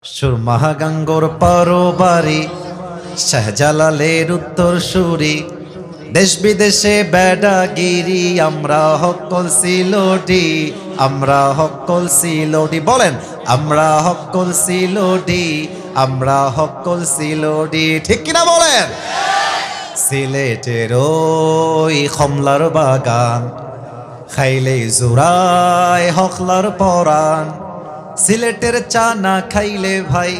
সুরমাহা গাঙ্গোর পারোবারি শাহজালালের উত্তর সুরি দেশ বিদেশে বেডাগিরি আমরা হকল সিলোডি আমরা হকল সিলোডি বলেন আমরা হকল সিলোডি আমরা হকল সিলোডি ঠিক কিনা বলেন সিলেটের ওই কমলার বাগান খাইলে জোড়ায় হকলার পরাণ সিলেটের চা না খাইলে ভাই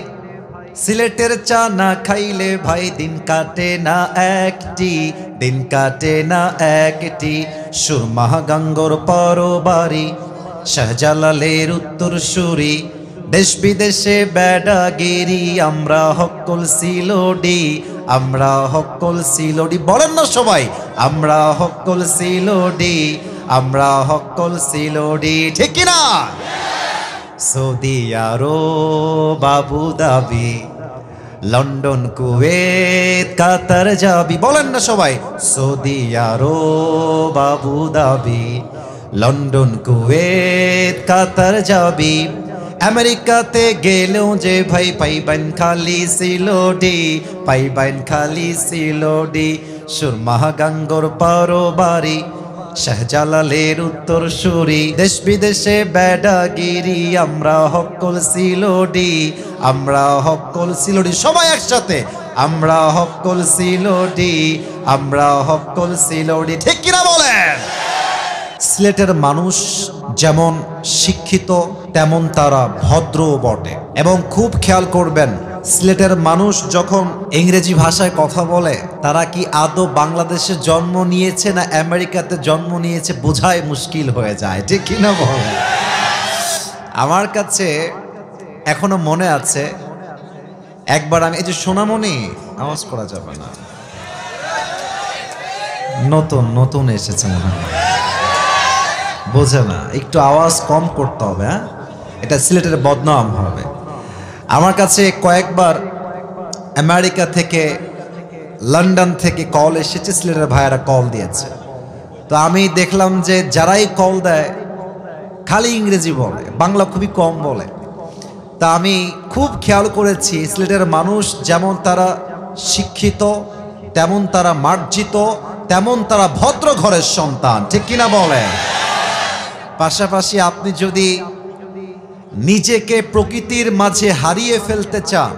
সিলেটের চা না খাইলে ভাই দিন কাটে না একটি দিন কাটে না একটি সুরমাহা গাঙ্গোর পরবারি শাহজালালের উত্তর সুরি দেশ বিদেশে বেডাগিরি আমরা হকল সিলোডি আমরা হকল সিলোডি বলেন না সবাই আমরা হকল সিলোডি আমরা হকল সিলোডি ঠিক কিনা Saudi Arab Abu Dhabi London Kuwait Qatar যাবি বলেন না সবাই Saudi Arab Abu Dhabi London Kuwait Qatar যাবি আমেরিকাতে গেলেও যে ভাই পাইবেন খালি সিলোডি পাইবেন খালি সিলোডি সুরমাহা গাঙ্গোর পারোবারি শাহজালালের উত্তর সুরি দেশ বিদেশে বেডাগিরি আমরা হকল সিলোডি আমরা হকল সিলোডি সবাই একসাথে আমরা হকল সিলোডি আমরা হকল সিলোডি ঠিক কিনা বলেন সিলেটের মানুষ যেমন শিক্ষিত তেমন তারা ভদ্রও বটে এবং খুব খেয়াল করবেন সিলেটের মানুষ যখন ইংরেজি ভাষায় কথা বলে তারা কি আদৌ বাংলাদেশে জন্ম নিয়েছে না আমেরিকাতে জন্ম নিয়েছে বোঝাই মুশকিল হয়ে যায় ঠিক কিনা বলে আমার কাছে এখনো মনে আছে একবার আমি এই যে সোনামণি আওয়াজ করা যাবে না নতুন নতুন এসেছে মনে হয় বোঝে না একটু আওয়াজ কম করতে হবে হ্যাঁ এটা সিলেটের বদনাম হবে আমার কাছে কয়েকবার আমেরিকা থেকে লন্ডন থেকে কল এসেছে সিলেটের ভাইয়েরা কল দিয়েছে তো আমি দেখলাম যে যারাই কল দেয় খালি ইংরেজি বলে বাংলা খুবই কম বলে তা আমি খুব খেয়াল করেছি সিলেটের মানুষ যেমন তারা শিক্ষিত তেমন তারা মার্জিত তেমন তারা ভদ্র ঘরের সন্তান ঠিক কিনা বলে পাশাপাশি আপনি যদি নিজেকে প্রকৃতির মাঝে হারিয়ে ফেলতে চান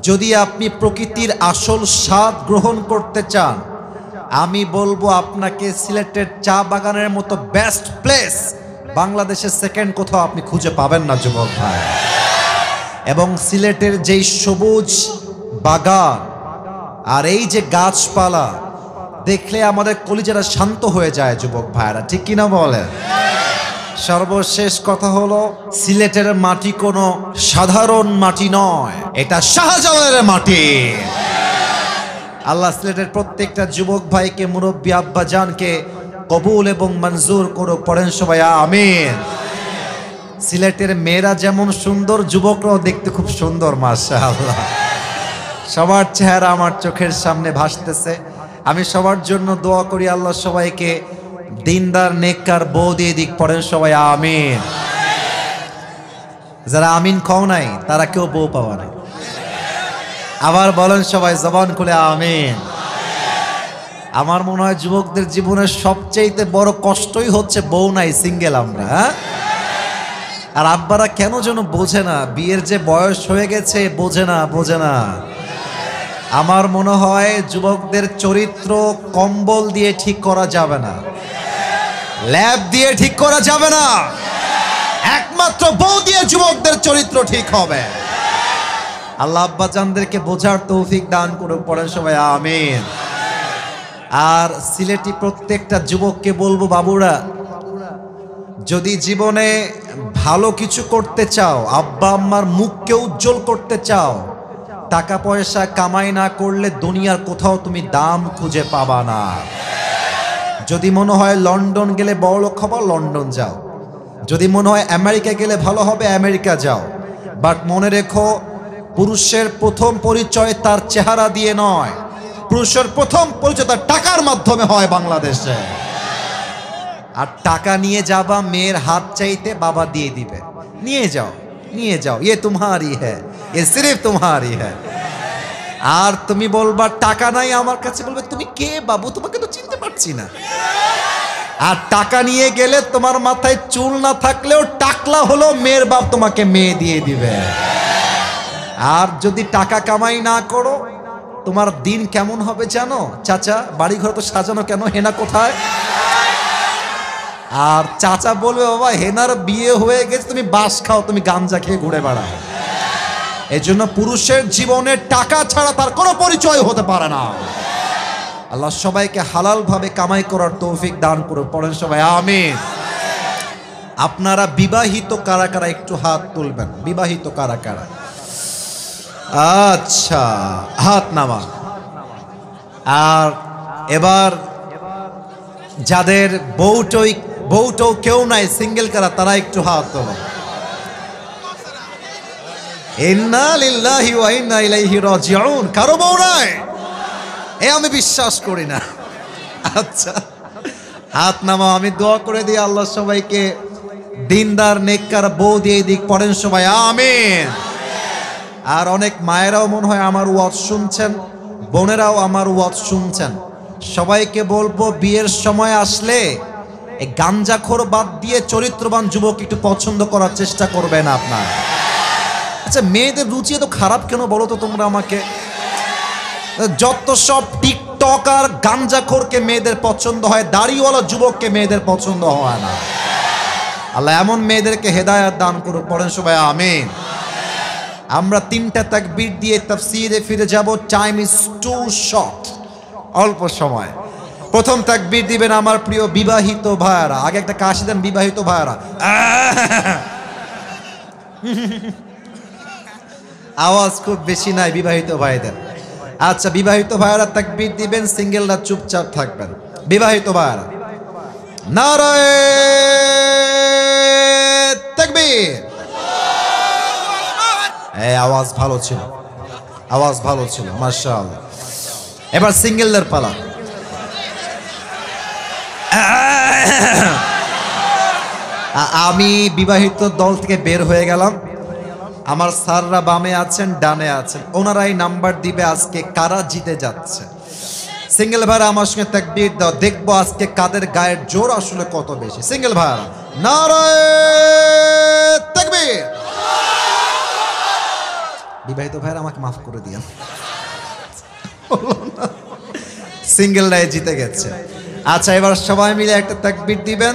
যদি আপনি প্রকৃতির আসল স্বাদ গ্রহণ করতে চান আমি বলবো আপনাকে সিলেটের চা বাগানের মতো বেস্ট প্লেস বাংলাদেশের সেকেন্ড কোথাও আপনি খুঁজে পাবেন না যুবক ভাই এবং সিলেটের যেই সবুজ বাগান আর এই যে গাছপালা দেখলে আমাদের কলিজারা শান্ত হয়ে যায় যুবক ভাইরা ঠিক কিনা বলেন সর্বশেষ কথা হলো সিলেটের মাটি কোনো সাধারণ মাটি নয় এটা শাহজালালের মাটি আল্লাহ সিলেটের প্রত্যেকটা যুবক ভাইকে মুরব্বী আব্বা জানকে কবুল এবং মঞ্জুর করুক পড়েন সবাই আমিন সিলেটের মেয়েরা যেমন সুন্দর যুবকরাও দেখতে খুব সুন্দর মাশাআল্লাহ সবার চেহারা আমার চোখের সামনে ভাসতেছে আমি সবার জন্য দোয়া করি আল্লাহ সবাইকে দিনদার নেককার বউ দিয়ে দিক পড়েন সবাই আমিন যারা আমিন খাও নাই তারা কেউ বউ পাওয়া নাই আবার বলেন সবাই জবান খুলে আমিন আমার মনে হয় যুবকদের জীবনের সবচেয়ে বড় কষ্টই হচ্ছে বউ নাই সিঙ্গেল আমরা আর আব্বারা কেন যেন বোঝে না বিয়ের যে বয়স হয়ে গেছে বোঝে না আমার মনে হয় যুবকদের চরিত্র কম্বল দিয়ে ঠিক করা যাবে না ল্যাব দিয়ে ঠিক করা যাবে না একমাত্র বউ দিয়ে যুবকদের চরিত্র ঠিক হবে আল্লাহ আব্বা জানদেরকে বোঝার তৌফিক দান করুক পড়েন সবাই আমিন আর সিলেটি প্রত্যেকটা যুবককে বলবো বাবুরা যদি জীবনে ভালো কিছু করতে চাও আব্বা আম্মার মুখকে উজ্জ্বল করতে চাও টাকা পয়সা কামাই না করলে দুনিয়ার কোথাও তুমি দাম খুঁজে পাবা না যদি মনে হয় লন্ডন গেলে বড়লোক হবো লন্ডন যাও যদি মনে হয় আমেরিকা গেলে ভালো হবে আমেরিকা যাও বাট মনে রেখো পুরুষের প্রথম পরিচয় তার চেহারা দিয়ে নয় পুরুষের প্রথম পরিচয় তার টাকার মাধ্যমে হয় বাংলাদেশে আর টাকা নিয়ে যাবা মেয়ের হাত চাইতে বাবা দিয়ে দিবে নিয়ে যাও নিয়ে যাও, ইয়ে তোমারই হ্যাঁ, এ সিরিফ তোমারই হ্যাঁ। আর তুমি বলবা টাকা নাই আমার কাছে, বলবে তুমি কে বাবু, তোমাকে তো চিনতে পারছি না। আর টাকা নিয়ে গেলে তোমার মাথায় চুল না থাকলেও টাকলা হলো মেয়ের বাপ তোমাকে মেয়ে দিয়ে দিবে। আর যদি টাকা কামাই না করো, তোমার দিন কেমন হবে জানো? চাচা বাড়ি ঘর তো সাজানো কেন, হেনা কোথায়? আর চাচা বলবে বাবা হেনার বিয়ে হয়ে গেছে, তুমি বাস খাও, তুমি গাঞ্জা খেয়ে ঘুরে বেড়াও। এজন্য পুরুষের জীবনে টাকা ছাড়া তার কোনো পরিচয় হতে পারে না। আল্লাহ সবাইকে হালাল ভাবে কামাই করার তৌফিক দান করুন, পড়েন সবাই আমিন। আপনারা বিবাহিত কারা কারা একটু হাত তুলবেন, বিবাহিত কারা কারা? আচ্ছা হাত নামা। আর এবার যাদের বউটো কেউ নাই, সিঙ্গেল কারা, তারা একটু হাত তোলো। ইন্না লিল্লাহি ওয়া ইন্না ইলাইহি রাজিউন। কারো বউ নাই? আমি বিশ্বাস করি না। আচ্ছা হাত নামাও, আমি দোয়া করে দিই আল্লাহ সবাইকে দিনদার নেককার বউ দিয়ে দিক, পড়েন সবাই আমিন। আর অনেক মায়েরাও মনে হয় আমার ওয়াজ শুনছেন, বোনেরাও আমার ওয়াজ শুনছেন, সবাইকে বলবো বিয়ের সময় আসলে এই গাঞ্জাখোর বাদ দিয়ে চরিত্রবান যুবক একটু পছন্দ করার চেষ্টা করবেন আপনার। আচ্ছা মেয়েদের রুচি এত খারাপ কেন বলো তো তোমরা আমাকে? যত সব টিকটক আর গাঞ্জাখোরকে মেয়েদের পছন্দ হয়, দাড়িওয়ালা যুবককে মেয়েদের পছন্দ হয় না। আল্লাহ এমন মেয়েদেরকে হেদায়েত দান করুক, পড়েন সবাই আমিন। আমরা 3টা তাকবীর দিয়ে তাফসীরে ফিরে যাব, টাইম ইজ টু শর্ট, অল্প সময়। প্রথম তাকবীর দিবেন আমার প্রিয় বিবাহিত ভাইরা, আগে একটা কাশি দেন বিবাহিত ভাইরা। আওয়াজ খুব বেশি নাই বিবাহিত ভাইদের। আচ্ছা বিবাহিত ভাইরা তাকবীর দিবেন, সিঙ্গেলরা চুপচাপ থাকবেন। বিবাহিত ভাইরা নারায়ে তাকবীর। এই আওয়াজ ভালো ছিল, আওয়াজ ভালো ছিল মাশাআল্লাহ। এবার সিঙ্গেলদের পালা। আমি বিবাহিত দল থেকে বের হয়ে গেলাম, আমার স্যাররা বামে আছেন ডানে আছেন, ওনারাই নাম্বার দিবে আজকে কারা জিতে যাচ্ছে। সিঙ্গেল ভাইরা আমার সঙ্গে তাকবীর দাও, দেখবো আজকে কাদের গায়ের জোর আসলে কত বেশি। সিঙ্গেল ভাইরা নারায়ে তাকবীর। বিবাহিত ভাইরা আমাকে মাফ করে দিয়েন, সিঙ্গেলরাই জিতে গেছে। আচ্ছা এবার সবাই মিলে একটা তাকবীর দিবেন,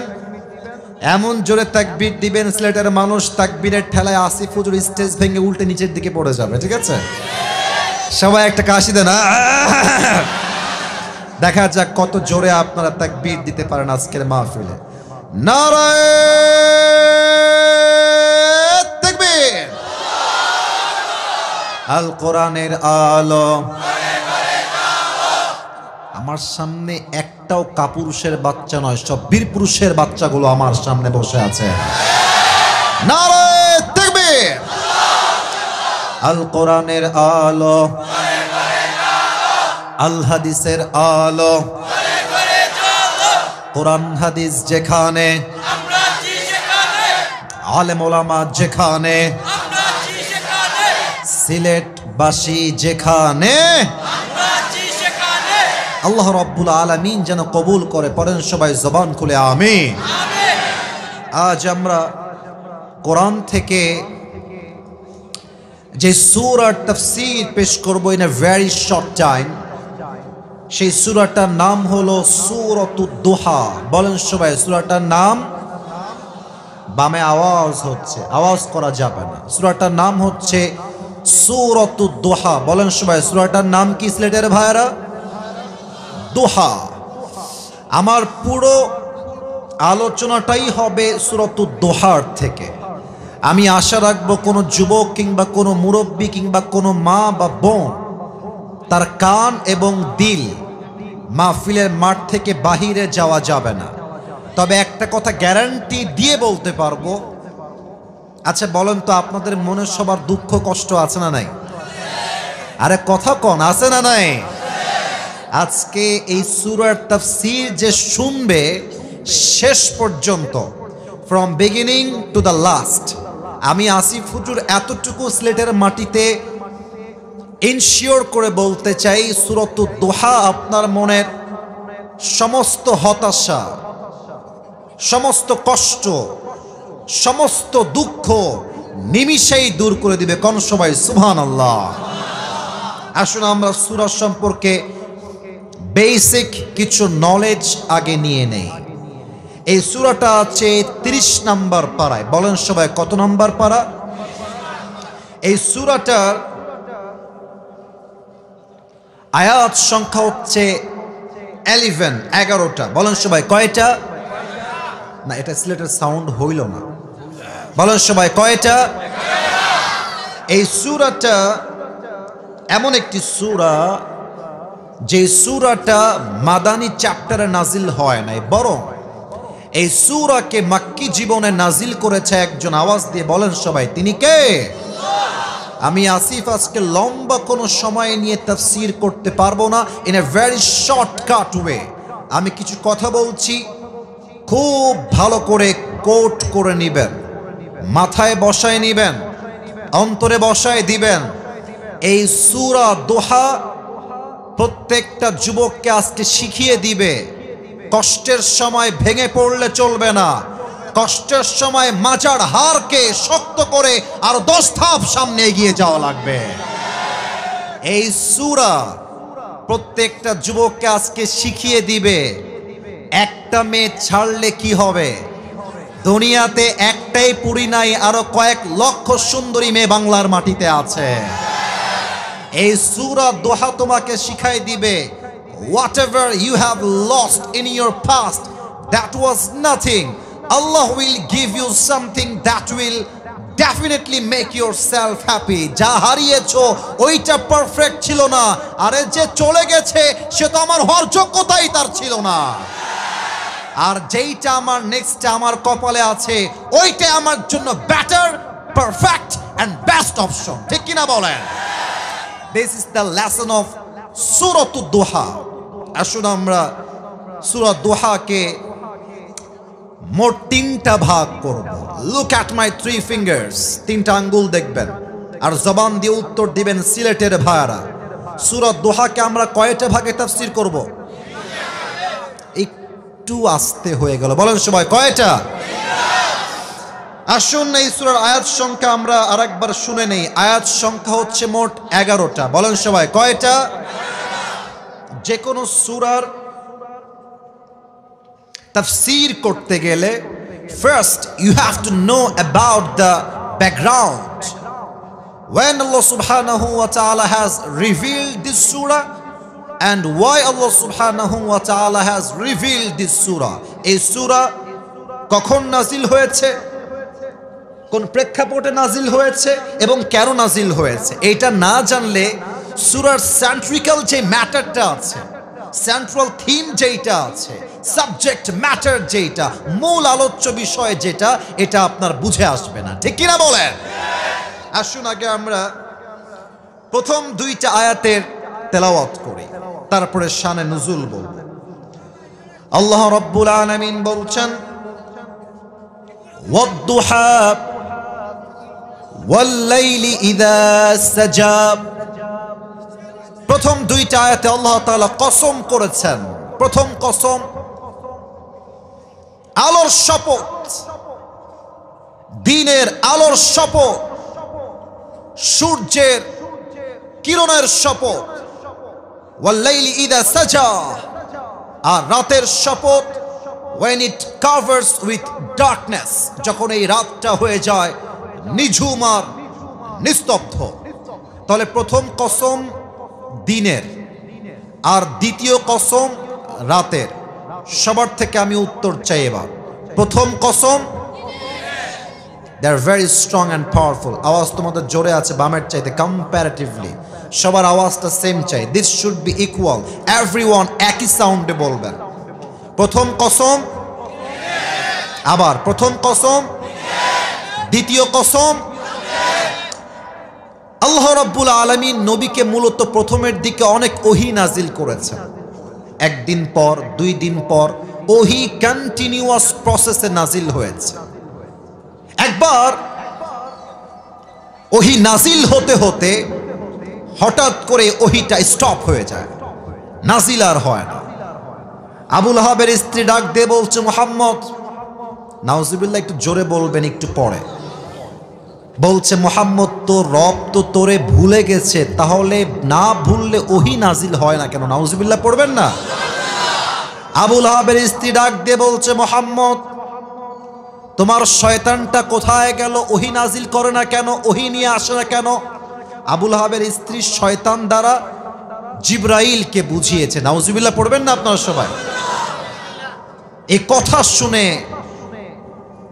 এমন জোরে তাকবীর দিবেন সিলেটের মানুষ তাকবীরের ঠেলায় আসিফ হুজুর স্টেজ ভেঙে উল্টে নিচের দিকে পড়ে যাবে, ঠিক আছে? সবাই একটা কাশি দেন। দেখা যাক কত জোরে আপনারা তাকবীর দিতে পারেন আজকের মাহফিলে। নারায়ে তাকবীর। আল কোরআনের আলো। আমার সামনে একটাও কাপুরুষের বাচ্চা নয়, সব বীর পুরুষের বাচ্চাগুলো আমার সামনে বসে আছে। নারায়ে তাকবীর। আল কোরআনের আলো, আল হাদিসের আলো, কোরআন হাদিস যেখানে, আলেম ওলামা যেখানে, সিলেটবাসী যেখানে, আল্লাহ রাব্বুল আলামিন যেন কবুল করে, পড়েন সবাই জবান খুলে আমিন। আজ আমরা কোরআন থেকে যে সূরার তাফসীর পেশ করব in a very short time, সেই সূরাটার নাম হলো সূরাতুদ দুহা। বলেন সবাই সূরাটার নাম। বামে আওয়াজ হচ্ছে, আওয়াজ করা যাবে না। সূরাটার নাম হচ্ছে সূরাতুদ দুহা। বলেন সবাই সূরাটার নাম কি সিলেটের ভাইরা? দুহা। আমার পুরো আলোচনাটাই হবে সূরাতুদ দুহার থেকে। আমি আশা রাখবো কোনো যুবক কিংবা কোনো মুরব্বী কিংবা কোনো মা বা বোন তার কান এবং দিল মাহফিলের মাঠ থেকে বাহিরে যাওয়া যাবে না। তবে একটা কথা গ্যারান্টি দিয়ে বলতে পারবো। আচ্ছা বলেন তো আপনাদের মনে সবার দুঃখ কষ্ট আছে না নাই? আরে কথা কন, আছে না নাই? আজকে এই সূরার তাফসীর যে শুনবে শেষ পর্যন্ত, from beginning to the last, আমি আসিফ হুজুর এতটুকু সিলেটের মাটিতে ইনশিওর করে বলতে চাই, সূরাতুদ দুহা আপনার মনের সমস্ত হতাশা, সমস্ত কষ্ট, সমস্ত দুঃখ নিমিষেই দূর করে দিবে। কোন সবাই সুবহানাল্লাহ। আসুন আমরা সূরা সম্পর্কে বেসিক কিছু নলেজ আগে নিয়ে নেই। এই সূরাটা আছে 30 নম্বর পারায়। বলেন সবাই কত নম্বর পারা? এই সূরাটার আয়াত সংখ্যা হচ্ছে 11টা। বলেন সবাই কয়টা? না, এটা সিলেটের সাউন্ড হইল না। বলেন সবাই কয়টা? এই সূরাটা এমন একটি সূরা যে সূরাটা মাদানী চ্যাপ্টারে নাজিল হয় নাই, বরং এই সূরাকে মাক্কি জীবনে নাজিল করেছে একজন। আওয়াজ দিয়ে বলেন সবাই তিনি কে? আমি আসিফ আজকে লম্বা কোনো সময় নিয়ে তাফসীর করতে পারবো না। In a very shortcut way আমি কিছু কথা বলছি, খুব ভালো করে কোট করে নিবেন, মাথায় বসায় নিবেন, অন্তরে বসায় দিবেন। এই সূরা দোহা প্রত্যেকটা যুবককে আজকে শিখিয়ে দিবে কষ্টের সময় ভেঙে পড়লে চলবে না, কষ্টের সময় মাজার হারকে শক্ত করে আরো 10 ধাপ সামনে এগিয়ে যাওয়া লাগবে। এই সূরা প্রত্যেকটা যুবককে আজকে শিখিয়ে দিবে একটা মেয়ে ছাড়লে কি হবে। দুনিয়াতে একটাই পুরী নাই, আরো কয়েক লক্ষ সুন্দরী মেয়ে বাংলার মাটিতে আছে। এই সূরা দোহা তোমাকে শিখাই দিবে whatever you have lost in your past, that was nothing. Allah will give you something that will definitely make yourself happy. যা হারিয়েছো ওইটা পারফেক্ট ছিল না, আরে যে চলে গেছে সে তো আমার হওয়ার যোগ্যতাই তার ছিল না। আর যেইটা আমার নেক্সট আমার কপালে আছে ওইটা আমার জন্য better, perfect and best option. ঠিক কিনা বলেন? This is the lesson of সূরাতুদ দুহা। আসুন আমরা সূরা দুহাকে মোট 3টা ভাগ করব। Look at my 3 fingers. 3টা আঙ্গুল দেখবেন আর জবান দিয়ে উত্তর দিবেন সিলেটের ভাইরা। সূরা দুহাকে আমরা কয়টা ভাগে তাফসীর করব? একটু আস্তে হয়ে গেল, বলেন সবাই কয়টা? আসুন এই সূরার আয়াত সংখ্যা আমরা আরেকবার শুনে নেই। আয়াত সংখ্যা হচ্ছে মোট 11টা। বলেন সবাই কয়টা? যে কোনো সূরার তাফসীর করতে গেলে first you have to know about the background. When Allah subhanahu wa ta'ala has revealed this surah and why Allah subhanahu wa ta'ala has revealed this surah. এই সূরা কখন নাজিল হয়েছে, কোন প্রেক্ষাপটে নাজিল হয়েছে এবং কেন নাজিল হয়েছে, এটা না জানলে সূরার সেন্ট্রিক্যাল যে ম্যাটারটা আছে, সেন্ট্রাল থিম যেটা আছে, সাবজেক্ট ম্যাটার যেটা, মূল আলোচ্য বিষয় যেটা, এটা আপনার বুঝে আসবে না। ঠিক কিনা বলেন? আসুন আগে আমরা প্রথম 2টা আয়াতের তেলাওয়াত করি, তারপরে শানে নুজুল বলব। আল্লাহ রাব্বুল আলামিন বলছেন ওয়াদ-দুহা ওয়াল-লাইলি ইযা সাজা। প্রথম 2টা আয়াতে আল্লাহ তাআলা কসম করেছেন। প্রথম কসম আলোর শপথ, দিনের আলোর শপথ, সূর্যের কিরণের শপথ। ওয়াল-লাইলি ইযা সাজা, আর রাতের শপথ when it covers with darkness, যখন এই রাতটা হয়ে যায় নিঝুম আর নিস্তব্ধ। তাহলে প্রথম কসম দিনের আর দ্বিতীয় কসম রাতের। সবার থেকে আমি উত্তর চাই এবার। প্রথম কসম, they are very strong and powerful. আওয়াজ তোমাদের জোরে আছে বামের চাইতে কম্প্যারেটিভলি। সবার আওয়াজটা সেম চাই। This should be equal, everyone একই সাউন্ডে বলবেন। প্রথম কসম, আবার প্রথম কসম, দ্বিতীয় কসম। আল্লাহ রাব্বুল আলামিন নবীকে মূলত প্রথমের দিকে অনেক ওহী নাজিল করেছেন। একদিন পর, 2 দিন পর ওহী কন্টিনিউয়াস প্রসেসে নাজিল হয়েছে। একবার ওহী নাজিল হতে হতে হঠাৎ করে ওহীটা স্টপ হয়ে যায়, নাজিল আর হয় না। আবুল আহাবের স্ত্রী ডাক দিয়ে বলছে, মুহাম্মদ, নাউজুবিল্লাহ, একটু জোরে বলবেন একটু পরে। বলছে, মুহাম্মদ, তো রব তো তোরে ভুলে গেছে, তাহলে না ভুললে ওহী নাজিল হয় না কেন? নাউজুবিল্লাহ পড়বেন না? আবুল আহাবের স্ত্রী ডাক দিয়ে বলছে, মুহাম্মদ, তোমার শয়তানটা কোথায় গেল? ওহী নাজিল করে না কেন? ওহী নিয়ে আসে না কেন? আবুল আহাবের স্ত্রী শয়তান দ্বারা জিবরাইলকে বুঝিয়েছে। নাউজুবিল্লাহ পড়বেন না আপনারা সবাই? এই কথা শুনে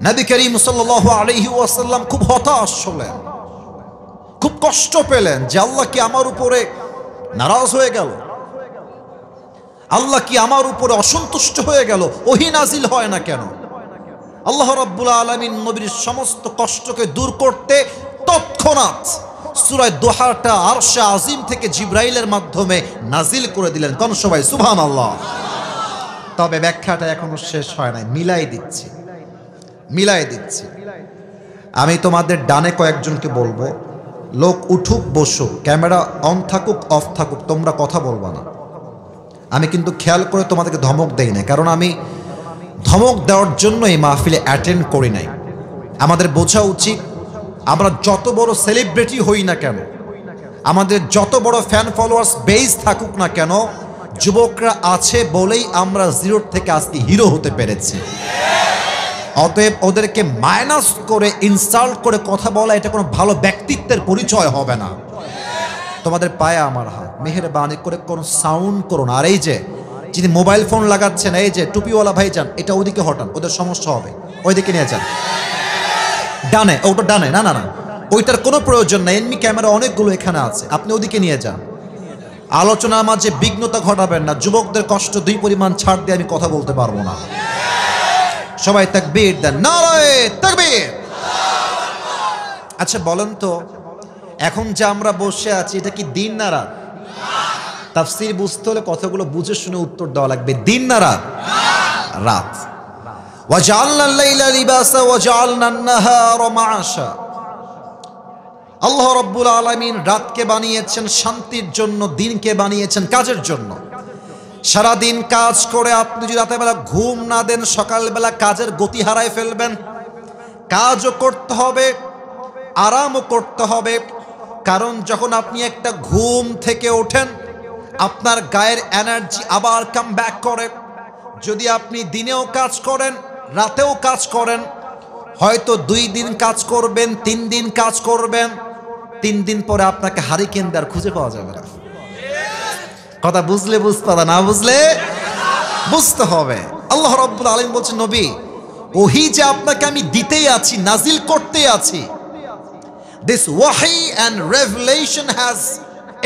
নবী করিম সাল্লাল্লাহু আলাইহি ওয়াসাল্লাম খুব হতাশ হলেন, খুব কষ্ট পেলেন যে আল্লাহ কি আমার উপরে নারাজ হয়ে গেল? আল্লাহ কি আমার উপরে অসন্তুষ্ট হয়ে গেল? ওহী নাজিল হয় না কেন? আল্লাহ রাব্বুল আলামিন নবীর সমস্ত কষ্টকে দূর করতে তৎক্ষণাৎ সূরা দোহাটা আরশে আজিম থেকে জিবরাইলের মাধ্যমে নাজিল করে দিলেন। কোন সবাই সুবহানাল্লাহ। তবে ব্যাখ্যাটা এখনো শেষ হয় নাই, মিলাই দিচ্ছি। আমি তোমাদের ডানে কয়েকজনকে বলবো, লোক উঠুক বসুক, ক্যামেরা অন থাকুক অফ থাকুক, তোমরা কথা বলবা না। আমি কিন্তু খেয়াল করে তোমাদেরকে ধমক দেই না, কারণ আমি ধমক দেওয়ার জন্য এই মাহফিলে অ্যাটেন্ড করি নাই। আমাদের বোঝা উচিত, আমরা যত বড় সেলিব্রিটি হই না কেন, আমাদের যত বড় ফ্যান ফলোয়ার্স বেস থাকুক না কেন, যুবকরা আছে বলেই আমরা জিরো থেকে আজকে হিরো হতে পেরেছি। অতএব ওদেরকে মাইনাস করে ইনসাল্ট করে কথা বলা, এটা কোনো ভালো ব্যক্তিত্বের পরিচয় হবে না। তোমাদের পায়ে আমার হাত, মেহেরবানি করে কোনো সাউন্ড করো না। আর এই যে যিনি মোবাইল ফোন লাগাচ্ছেন, এই যে টুপিওয়ালা ভাইজান, এটা ওদিকে হটান, ওদের সমস্যা হবে, ওইদিকে নিয়ে যান। ডানে, ওটা ডানে, না না না, ওইটার কোনো প্রয়োজন নাই। এমনি ক্যামেরা অনেকগুলো এখানে আছে, আপনি ওদিকে নিয়ে যান। আলোচনার মাঝে বিঘ্নতা ঘটাবেন না। যুবকদের কষ্ট দুই পরিমাণ ছাড় দিয়ে আমি কথা বলতে পারবো না। সবাই তাকবীর দেন, নারায়ে তাকবীর। আচ্ছা বলেন তো, এখন যে আমরা বসে আছি, এটা কি দিন না রাত? তাফসীর বুঝতে হলে কথাগুলো বুঝে শুনে উত্তর দেওয়া লাগবে। দিন না রাত? রাত। ওয়াজআলনাল লাইলা লিবাসা ওয়াজআলনান নাহারা মাআশা। আল্লাহ রাব্বুল আলামিন রাতকে বানিয়েছেন শান্তির জন্য, দিনকে বানিয়েছেন কাজের জন্য। সারাদিন কাজ করে আপনি যদি রাতের বেলা ঘুম না দেন, সকালবেলা কাজের গতি হারায় ফেলবেন। কাজও করতে হবে, আরামও করতে হবে, কারণ যখন আপনি একটা ঘুম থেকে ওঠেন, আপনার গায়ের এনার্জি আবার কাম ব্যাক করে। যদি আপনি দিনেও কাজ করেন, রাতেও কাজ করেন, হয়তো 2 দিন কাজ করবেন, 3 দিন কাজ করবেন, 3 দিন পরে আপনাকে হারিকেন দেওয়ার খুঁজে পাওয়া যাবে না। কথা বুঝলে বুঝতে হবে, না বুঝলে বুঝতে হবে। আল্লাহ রাব্বুল আলামিন বলছেন, নবী, ওহী যে আপনাকে আমি দিতেই আছি, নাজিল করতেই আছি, this wahi and revelation has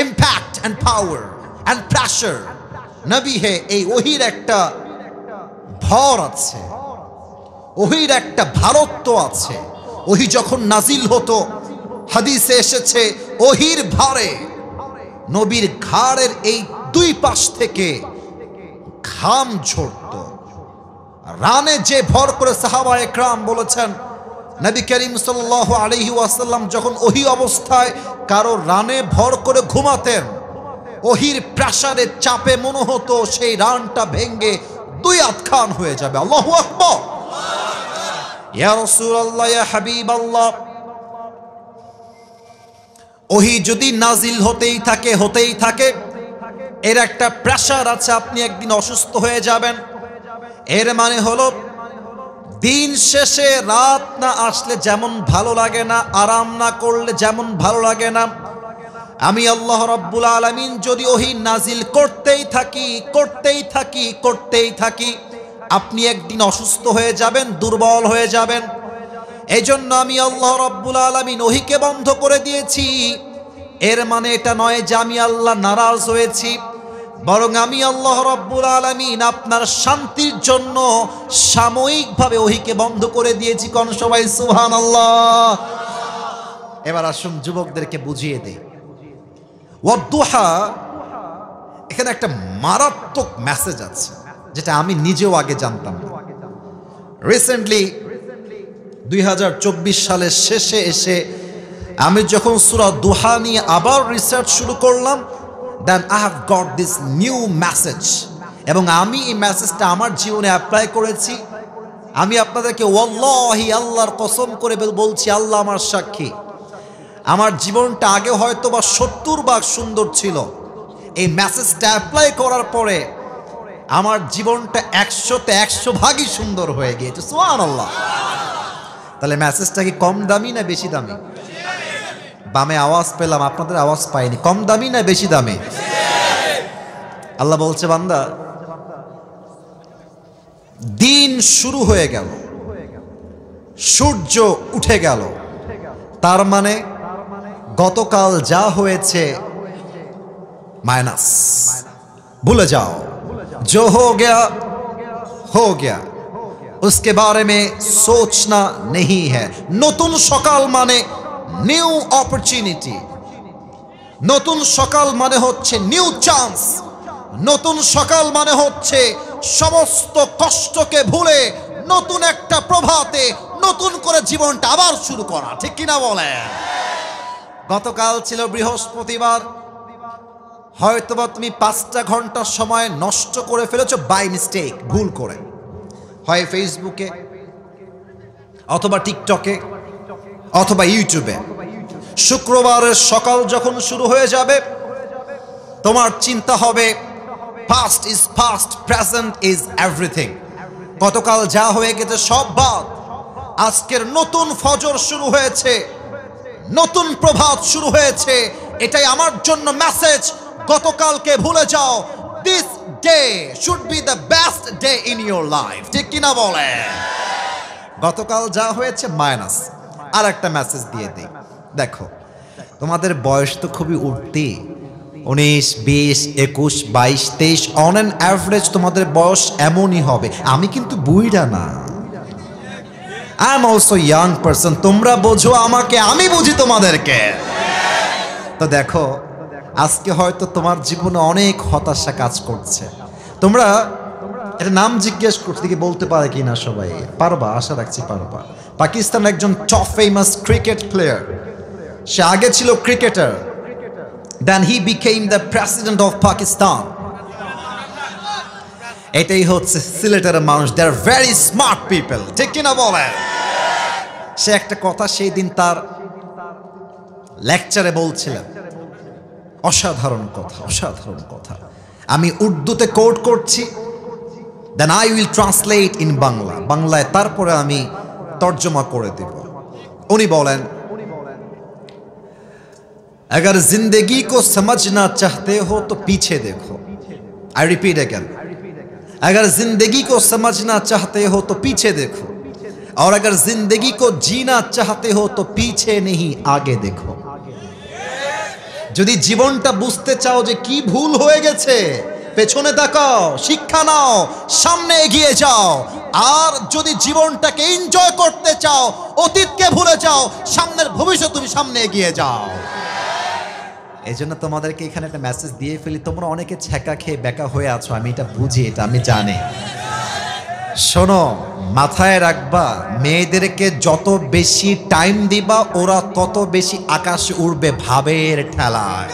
impact and power and pressure. নবী হে, এই ওহীর একটা ভর আছে, ওহীর একটা ভারত্ব আছে। ওহী যখন নাজিল হতো, হাদিসে এসেছে, ওহীর ভারে নবীর ঘাড়ের এই 2 পাশ থেকে ঘাম ঝরত। রানে যে ভর করে সাহাবা একরাম বলেছেন, নবী করিম সাল্লাল্লাহু আলাইহি ওয়াসাল্লাম যখন ওহী অবস্থায় কারো রানে ভর করে ঘুমাতেন, ওহীর প্রেসারের চাপে মনে হতো সেই রানটা ভেঙে 2 আধখান হয়ে যাবে। আল্লাহু আকবার, ইয়া রাসূলুল্লাহ, ইয়া হাবিবাল্লাহ। ওহী যদি নাজিল হতেই থাকে, এর একটা প্রেসার আছে। আপনি একদিন অসুস্থ হয়ে যাবেন, এর মানে হলো দিন শেষে রাত না আসলে যেমন ভালো লাগে না, আরাম না করলে যেমন ভালো লাগে না, আমি আল্লাহ রাব্বুল আলামিন যদি ওহী নাজিল করতেই থাকি, আপনি একদিন অসুস্থ হয়ে যাবেন, দুর্বল হয়ে যাবেন। এই জন্য আমি আল্লাহ রাব্বুল আলামিন ওহীকে বন্ধ করে দিয়েছি। এর মানে এটা নয় যে আমি আল্লাহ নারাজ হয়েছি, বরং আমি আল্লাহ রাব্বুল আলামিন আপনার শান্তির জন্য সাময়িকভাবে ওহীকে বন্ধ করে দিয়েছি। কোন সবাই সুবহানাল্লাহ। এবার আসুন যুবকদেরকে বুঝিয়ে দেই। ওয়াদুহা, এখানে একটা মারাত্মক মেসেজ আছে, যেটা আমি নিজেও আগে জানতাম না। রিসেন্টলি 2024 সালের শেষে এসে আমি যখন সূরা দুহা নিয়ে আবার রিসার্চ শুরু করলাম, then I have got this new message, এবং আমি এই মেসেজটা আমার জীবনে অ্যাপ্লাই করেছি। আমি আপনাদেরকে ওয়াল্লাহি আল্লাহর কসম করে বলছি, আল্লাহ আমার সাক্ষী, আমার জীবনটা আগে হয়তো বা 70 ভাগ সুন্দর ছিল, এই মেসেজটা অ্যাপ্লাই করার পরে আমার জীবনটা 100-তে 100 ভাগই সুন্দর হয়ে গিয়েছে। সুবহানাল্লাহ। তাহলে মেসেজটা কি কম দামি না বেশি দামি? বামে আওয়াজ পেলাম, আপনাদের আওয়াজ পাইনি। কম দামি না বেশি দামি? আল্লাহ বলছে, বান্দা, দিন শুরু হয়ে গেল, সূর্য উঠে গেল, তার মানে গতকাল যা হয়েছে माइनस, भूल जाओ, जो हो गया, उसके बारे में सोचना नहीं है। नतून सकाल माने निउ अपरचुनिटी, नतून सकाल माने होच्छे निउ चांस, नतून सकाल माने होच्छे समस्त कष्टके भूले नतून एकटा प्रभाते नतून करे जीवनटा आबार शुरू करा। ठीक किना बोलेन? गतकाल छिलो बृहस्पतिवार, হয়তোবা তুমি 5টা ঘন্টা সময় নষ্ট করে ফেলেছো বাই মিস্টেক, ভুল করে, হয় ফেসবুকে অথবা টিকটকে অথবা ইউটিউবে। শুক্রবারের সকাল যখন শুরু হয়ে যাবে, তোমার চিন্তা হবে past is past, present is everything. গতকাল যা হয়ে গেছে সব বাদ, আজকের নতুন ফজর শুরু হয়েছে, নতুন প্রভাত শুরু হয়েছে। এটাই আমার জন্য মেসেজ, গতকালকে ভুলে যাও। This day should be the best day in your life. ঠিক কিনা বলে? গতকাল যা হয়েছে মাইনাস। আর একটা মেসেজ দিয়ে দিই, দেখো তোমাদের বয়স তো খুবই উঠতি, 19, 20, 21, 22, 23, অন অ্যান অ্যাভারেজ তোমাদের বয়স এমনই হবে। আমি কিন্তু বুইড়া না, I am also young person. তোমরা বোঝো আমাকে, আমি বুঝি তোমাদেরকে। তো দেখো, আজকে হয়তো তোমার জীবনে অনেক হতাশা কাজ করছে। তোমরা এটা নাম জিজ্ঞেস করতে কি বলতে পারে কিনা সবাই? পারবা? আশা রাখছি পারবা। পাকিস্তান একজন টপ ফেমাস ক্রিকেট প্লেয়ার, সে আগে ছিল cricketer, then he became the president of Pakistan. এটাই হচ্ছে সিলেটের মানুষ, they are very smart people. ঠিক কিনা বলে? সে একটা কথা সেই দিন তার লেকচারে বলছিলেন, অসাধারণ কথা, অসাধারণ কথা। আমি উর্দুতে কোট করছি, then I will translate in Bangla, বাংলায় তারপরে আমি তর্জমা করে দেব। উনি বলেন, अगर जिंदगी को समझना चाहते हो तो पीछे देखो। आई रिपीट अगेन, अगर जिंदगी को समझना चाहते हो तो पीछे देखो, और अगर जिंदगी को जीना चाहते हो तो पीछे नहीं आगे देखो। যদি জীবনটা বুঝতে চাও যে কি ভুল হয়ে গেছে, পেছনে তাকাও, শিক্ষা নাও, সামনে এগিয়ে যাও। আর যদি জীবনটাকে এনজয় করতে চাও, অতীতকে ভুলে যাও, সামনের ভবিষ্যৎ তুমি সামনে এগিয়ে যাও। এই জন্য তোমাদেরকে এখানে একটা মেসেজ দিয়ে ফেলি। তোমরা অনেকে ছ্যাঁকা খেয়ে বেকা হয়ে আছো, আমি এটা বুঝি, এটা আমি জানি। শোনো, মাথায় রাখবা, মেয়েদেরকে যত বেশি টাইম দিবা ওরা তত বেশি আকাশে উড়বে ভাবের ঠেলায়।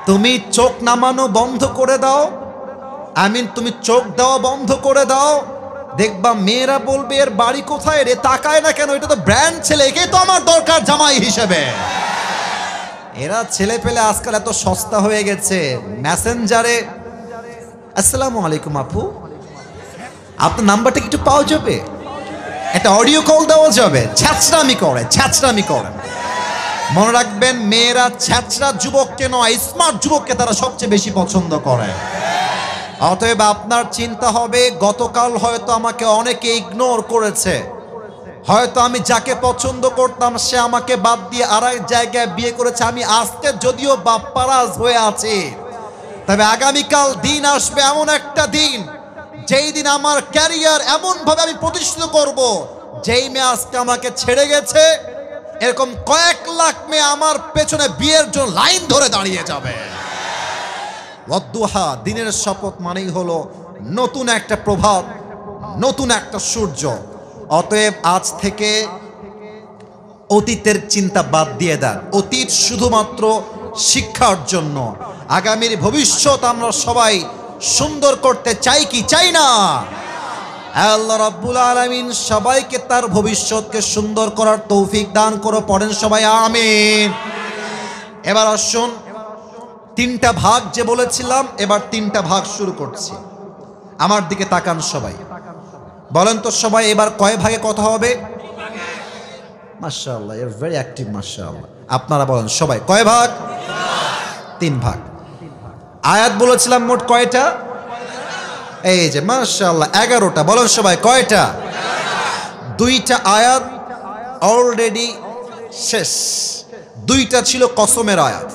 তুমি চোখ নামানো বন্ধ করে দাও, তুমি চোখ দেওয়া বন্ধ করে দাও, দেখবা মেয়েরা বলবে এর বাড়ি কোথায় রে, তাকায় না কেন, এটা তো ব্র্যান্ড ছেলে, একে তো আমার দরকার জামাই হিসেবে। এরা ছেলে পেলে আজকাল এত সস্তা হয়ে গেছে, মেসেঞ্জারে আসসালামু আলাইকুম আপু, আপনার নাম্বারটা একটু পাওয়া যাবে, একটা অডিও কল দেওয়া যাবে। ছ্যাঁচড়ামি করে, ছ্যাঁচড়ামি করে। মনে রাখবেন, মেয়েরা ছ্যাঁচড়া যুবককে নয়, স্মার্ট যুবককে তারা সবচেয়ে বেশি পছন্দ করে। অতএব আপনার চিন্তা হবে, গতকাল হয়তো আমাকে অনেকে ইগনোর করেছে, হয়তো আমি যাকে পছন্দ করতাম সে আমাকে বাদ দিয়ে আরেক জায়গায় বিয়ে করেছে। আমি আজকে যদিও বাপ্পারাজ হয়ে আছি, তবে আগামীকাল দিন আসবে, এমন একটা দিন যেই দিন আমার ক্যারিয়ার এমন ভাবে আমি প্রতিষ্ঠিত করব, যেই মেয়ে আজকে আমাকে ছেড়ে গেছে এরকম কয়েক লাখ মেয়ে আমার পেছনে বিয়ের জন্য লাইন ধরে দাঁড়িয়ে যাবে। ওয়াদ্দুহা, দিনের শপথ মানেই হলো নতুন একটা প্রভাত, নতুন একটা সূর্য। অতএব আজ থেকে অতীতের চিন্তা বাদ দিয়ে দেন। অতীত শুধুমাত্র শিক্ষার জন্য। আগামীর ভবিষ্যৎ আমরা সবাই সুন্দর করতে চাই কি চাই না? আল্লাহ রাব্বুল আলামিন সবাইকে তার ভবিষ্যৎকে সুন্দর করার তৌফিক দান করো। পড়েন সবাই আমিন। এবার আসুন, তিনটা ভাগ যে বলেছিলাম, এবার তিনটা ভাগ শুরু করছি। আমার দিকে তাকান সবাই, বলেন তো সবাই এবার কয় ভাগে কথা হবে? মাশাআল্লাহ, ইউ আর ভেরি অ্যাক্টিভ, মাশাআল্লাহ। আপনারা বলেন সবাই কয় ভাগ? তিন ভাগ। আয়াত বলেছিলাম মোট কয়টা? এই যে মাশাআল্লাহ 11টা। বলেন সবাই কয়টা? 2টা আয়াত অলরেডি শেষ, 2টা ছিল কসমের আয়াত।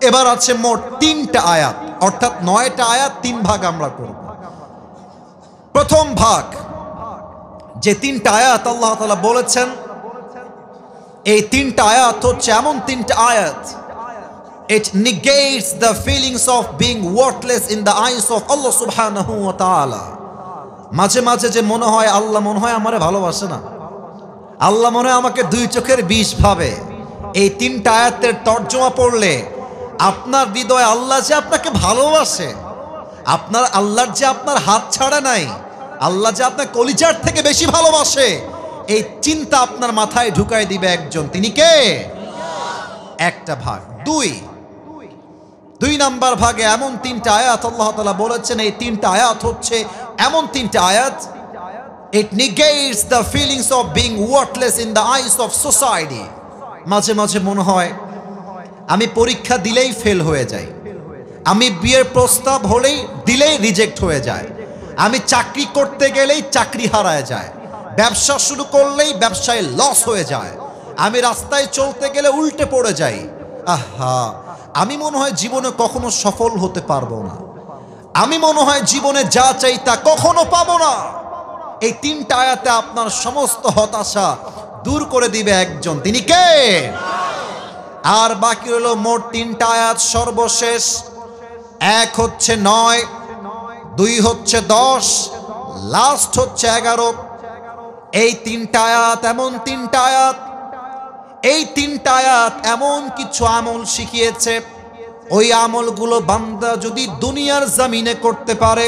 এবার আছে মোট 3টা আয়াত, অর্থাৎ 9টা আয়াত, 3 ভাগ আমরা করব। প্রথম ভাগ যে 3টা আয়াত আল্লাহ তাআলা বলেছেন, এই 3টা আয়াত হচ্ছে এমন 3টা আয়াত, it negates the feelings of being worthless in the eyes of Allah subhanahu wa ta'ala. মাঝে মাঝে যে মনে হয় আল্লাহ মনে হয় আমারে ভালোবাসে না, আল্লাহ মনে হয় আমাকে দুই চোখের বিষ ভাবে, এই 3টা আয়াতের তর্জমা পড়লে আপনার হৃদয়ে আল্লাহ যে আপনাকে ভালোবাসে, আপনার আল্লাহর যে আপনার হাত ছাড়ে নাই, আল্লাহ যে আপনার কলিজার থেকে বেশি ভালোবাসে, এই চিন্তা আপনার মাথায় ঢুকাই দিবে একজন। তিনি কে? একটা ভাগ। দুই নাম্বার ভাগে এমন 3টা আয়াত আল্লাহ তাআলা বলেছেন, এই 3টা আয়াত হচ্ছে এমন 3টা আয়াত, it negates the feelings of being worthless in the eyes of society. মাঝে মাঝে মনে হয় আমি পরীক্ষা দিলেই ফেল হয়ে যাই, আমি বিয়ের প্রস্তাব হলেই দিলেই রিজেক্ট হয়ে যায়, আমি চাকরি করতে গেলেই চাকরি হারায় যায়, ব্যবসা শুরু করলেই ব্যবসায় লস হয়ে যায়, আমি রাস্তায় চলতে গেলে উল্টে পড়ে যাই। আহা, আমি মনে হয় জীবনে কখনো সফল হতে পারবো না, আমি মনে হয় জীবনে যা চাই তা কখনো পাবো না। এই 3টা আয়াতে আপনার সমস্ত হতাশা দূর করে দিবে একজন। তিনি কে? আর বাকি হলো মোট 3টা আয়াত সর্বশেষ। 1 হচ্ছে 9, 2 হচ্ছে 10, লাস্ট হচ্ছে 11। এই 3টা আয়াত এমন 3টা আয়াত, এই 3টা আয়াত এমন কিছু আমল শিখিয়েছে, ওই আমলগুলো বান্দা যদি দুনিয়ার জমিনে করতে পারে,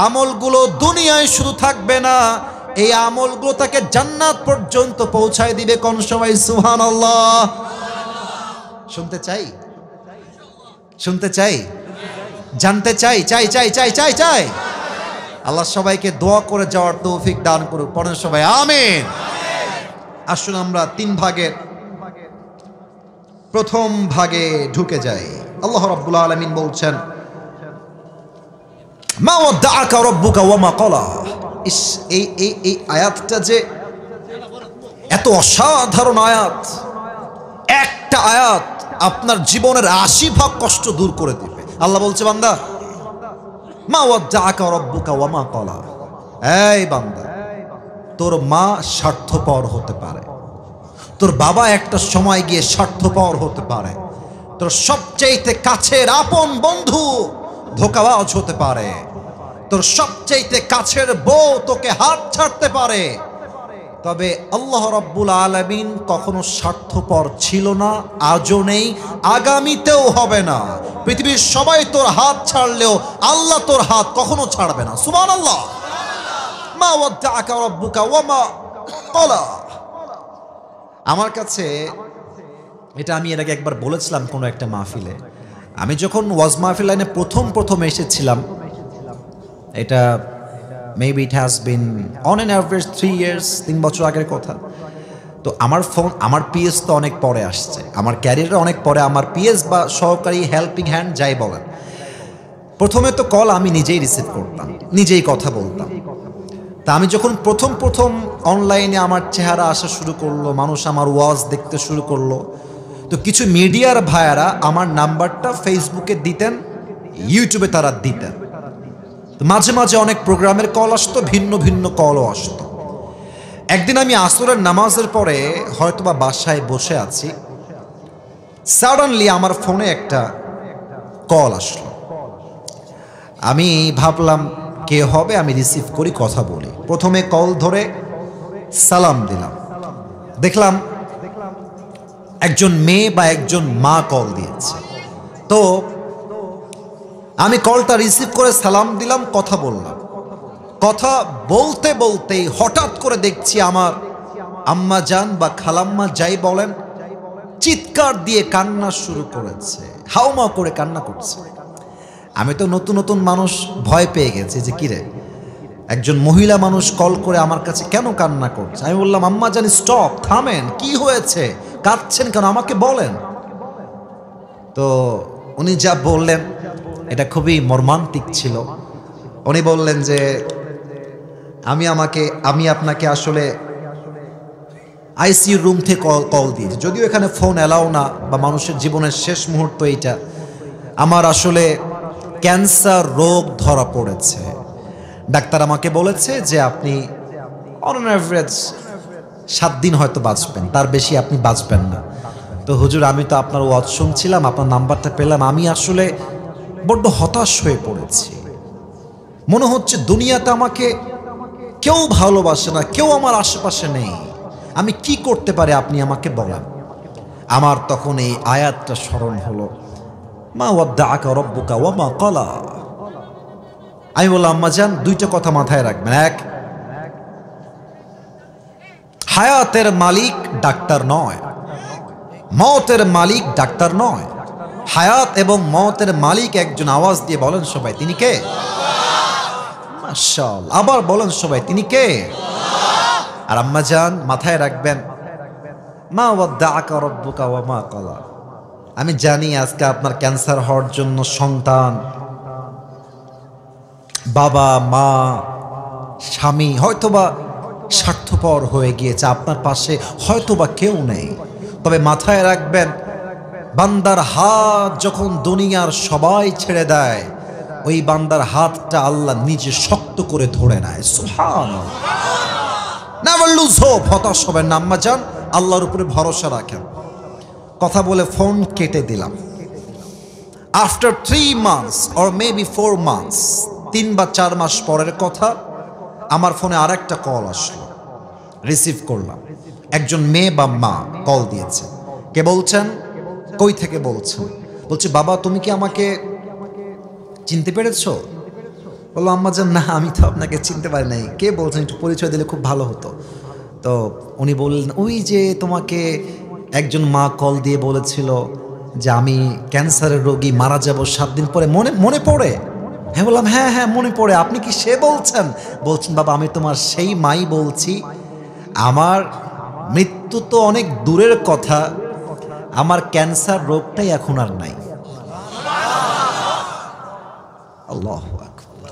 আমলগুলো দুনিয়ায় শুধু থাকবে না, এই আমলগুলো তাকে জান্নাত পর্যন্ত পৌঁছায় দিবে। কোন সবাই সুবহানাল্লাহ? শুনতে চাই, শুনতে চাই, জানতে চাই, চাই চাই চাই চাই চাই। আল্লাহ সবাইকে দোয়া করে যাওয়ার তৌফিক দান করুক। পড়েন সবাই আমিন। আসুন আমরা 3 ভাগের প্রথম ভাগে ঢুকে যাই। আল্লাহ রাব্বুল আলামিন বলছেন, মা ওয়াদ্দাআকা রাব্বুকা ওয়া মা ক্বালা। এই আয়াতটা যে এত অসাধারণ আয়াত, একটা আয়াত আপনার জীবনের 80 ভাগ কষ্ট দূর করে দিবে। আল্লাহ বলছে, বান্দা মা ওয়াদ্দাআকা রাব্বুকা ওয়া মা ক্বালা, এই বান্দা তোর মা স্বার্থপর হতে পারে, তোর বাবা একটা সময় গিয়ে স্বার্থপর হতে পারে, তোর সবচেয়ে কাছের আপন বন্ধু ধোঁকাবাজ হতে পারে, তোর সবচেয়ে কাছের বউ তোকে হাত ছাড়তে পারে, তবে আল্লাহ রাব্বুল আলামিন কখনো স্বার্থপর ছিল না, আজও নেই, আগামীতেও হবে না। পৃথিবীর সবাই তোর হাত ছাড়লেও আল্লাহ তোর হাত কখনো ছাড়বে না। সুবহানাল্লাহ। মা ওয়াদ্দাআকা রাব্বুকা ওয়া মা ক্বালা। আমার কাছে এটা আমি এর আগে একবার বলেছিলাম কোনো একটা মাহফিলে, আমি যখন ওয়াজ মাহফিল লাইনে প্রথম এসেছিলাম, এটা maybe it has been on an average 3 years, 3 বছর আগের কথা। তো আমার পিএস তো অনেক পরে আসছে, আমার ক্যারিয়ারে অনেক পরে আমার পিএস বা সহকারী হেল্পিং হ্যান্ড যাই বলেন। প্রথমে তো কল আমি নিজেই রিসিভ করতাম, নিজেই কথা বলতাম। তা আমি যখন প্রথম অনলাইনে আমার চেহারা আসা শুরু করলো, মানুষ আমার ওয়াজ দেখতে শুরু করলো, তো কিছু মিডিয়ার ভাইয়ারা আমার নাম্বারটা ফেসবুকে দিতেন, ইউটিউবে তারা দিতেন। মাঝে মাঝে অনেক প্রোগ্রামের কল আসতো, ভিন্ন ভিন্ন কলও আসতো। একদিন আমি আসরের নামাজের পরে হয়তোবা বাসায় বসে আছি, সাডেনলি আমার ফোনে একটা কল আসলো। আমি ভাবলাম কে হবে, আমি রিসিভ করি, কথা বলি। প্রথমে কল ধরে সালাম দিলাম, দেখলাম একজন মেয়ে বা একজন মা কল দিয়েছে। তো আমি কলটা রিসিভ করে সালাম দিলাম, কথা বললাম। কথা বলতে বলতেই হঠাৎ করে দেখছি আমার আম্মা জান বা খালাম্মা যাই বলেন, চিৎকার দিয়ে কান্না শুরু করেছে, হাউমা করে কান্না করছে। আমি তো নতুন নতুন মানুষ, ভয় পেয়ে গেছি যে কিরে একজন মহিলা মানুষ কল করে আমার কাছে কেন কান্না করছে। আমি বললাম, আম্মা জান স্টপ, থামেন, কি হয়েছে, কাঁদছেন কেন, আমাকে বলেন। তো উনি যা বললেন এটা খুবই মর্মান্তিক ছিল। উনি বললেন যে আমি আপনাকে আসলে আইসিইউ রুম থেকে কল দিয়েছি, যদিও এখানে ফোন অ্যালাউ না, বা মানুষের জীবনের শেষ মুহূর্ত এইটা। আমার আসলে ক্যান্সার রোগ ধরা পড়েছে। ডাক্তার আমাকে বলেছে যে আপনি অন অ্যাভারেজ 7 দিন হয়তো বাঁচবেন, তার বেশি আপনি বাঁচবেন না। তো হুজুর, আমি তো আপনার ওয়াজ শুনছিলাম, আপনার নাম্বারটা পেলাম, আমি আসলে বড্ড হতাশ হয়ে পড়েছি। মনে হচ্ছে দুনিয়াতে আমাকে কেউ ভালোবাসে না, কেউ আমার আশেপাশে নেই। আমি কি করতে পারি আপনি আমাকে বলেন। আমার তখন এই আয়াতটা স্মরণ হলো, মা ওয়াদ্দাআকা রাব্বুকা ওয়া মা ক্বালা। আমি বললাম, আম্মা জান, 2টা কথা মাথায় রাখবেন। এক, হায়াতের মালিক ডাক্তার নয়, মওতের মালিক ডাক্তার নয়। হায়াত এবং মওতের মালিক একজন। আওয়াজ দিয়ে বলেন সবাই, তিনি কে? মাশাআল্লাহ। আবার বলেন সবাই, তিনি কে? আর আম্মা জান মাথায় রাখবেন, মা ওয়াদ্দাআকা রাব্বুকা ওয়া মা ক্বালা। আমি জানি আজকে আপনার ক্যান্সার হওয়ার জন্য সন্তান, বাবা, মা, স্বামী হয়তোবা স্বার্থপর হয়ে গিয়েছে, আপনার পাশে হয়তোবা কেউ নেই। তবে মাথায় রাখবেন, বান্দার হাত যখন দুনিয়ার সবাই ছেড়ে দেয়, ওই বান্দার হাতটা আল্লাহ নিজে শক্ত করে ধরে নেয়। সুবহানাল্লাহ। Never lose hope. হতাশ হবেন না আম্মা জান, আল্লাহর উপরে ভরসা রাখেন। কথা বলে ফোন কেটে দিলাম। After 3 months or maybe 4 months, 3 বা 4 মাস পরের কথা, আমার ফোনে আরেকটা কল আসলো। রিসিভ করলাম। একজন মেয়ে বা মা কল দিয়েছে। কে বলছেন, কই থেকে বলছেন? বলছে, বাবা তুমি কি আমাকে চিনতে পেরেছো? বললো, আম্মা জান না, আমি তো আপনাকে চিনতে পারি নাই। কে বলছেন, একটু পরিচয় দিলে খুব ভালো হতো। তো উনি বললেন, ওই যে তোমাকে একজন মা কল দিয়ে বলেছিল যে আমি ক্যান্সারের রোগী, মারা যাব 7 দিন পরে, মনে পড়ে? হ্যাঁ বললাম, হ্যাঁ হ্যাঁ মনে পড়ে। আপনি কি সে বলছেন? বলছেন, বাবা আমি তোমার সেই মাই বলছি। আমার মৃত্যু তো অনেক দূরের কথা, আমার ক্যান্সার রোগটাই এখন আর নাই। আল্লাহু আকবার।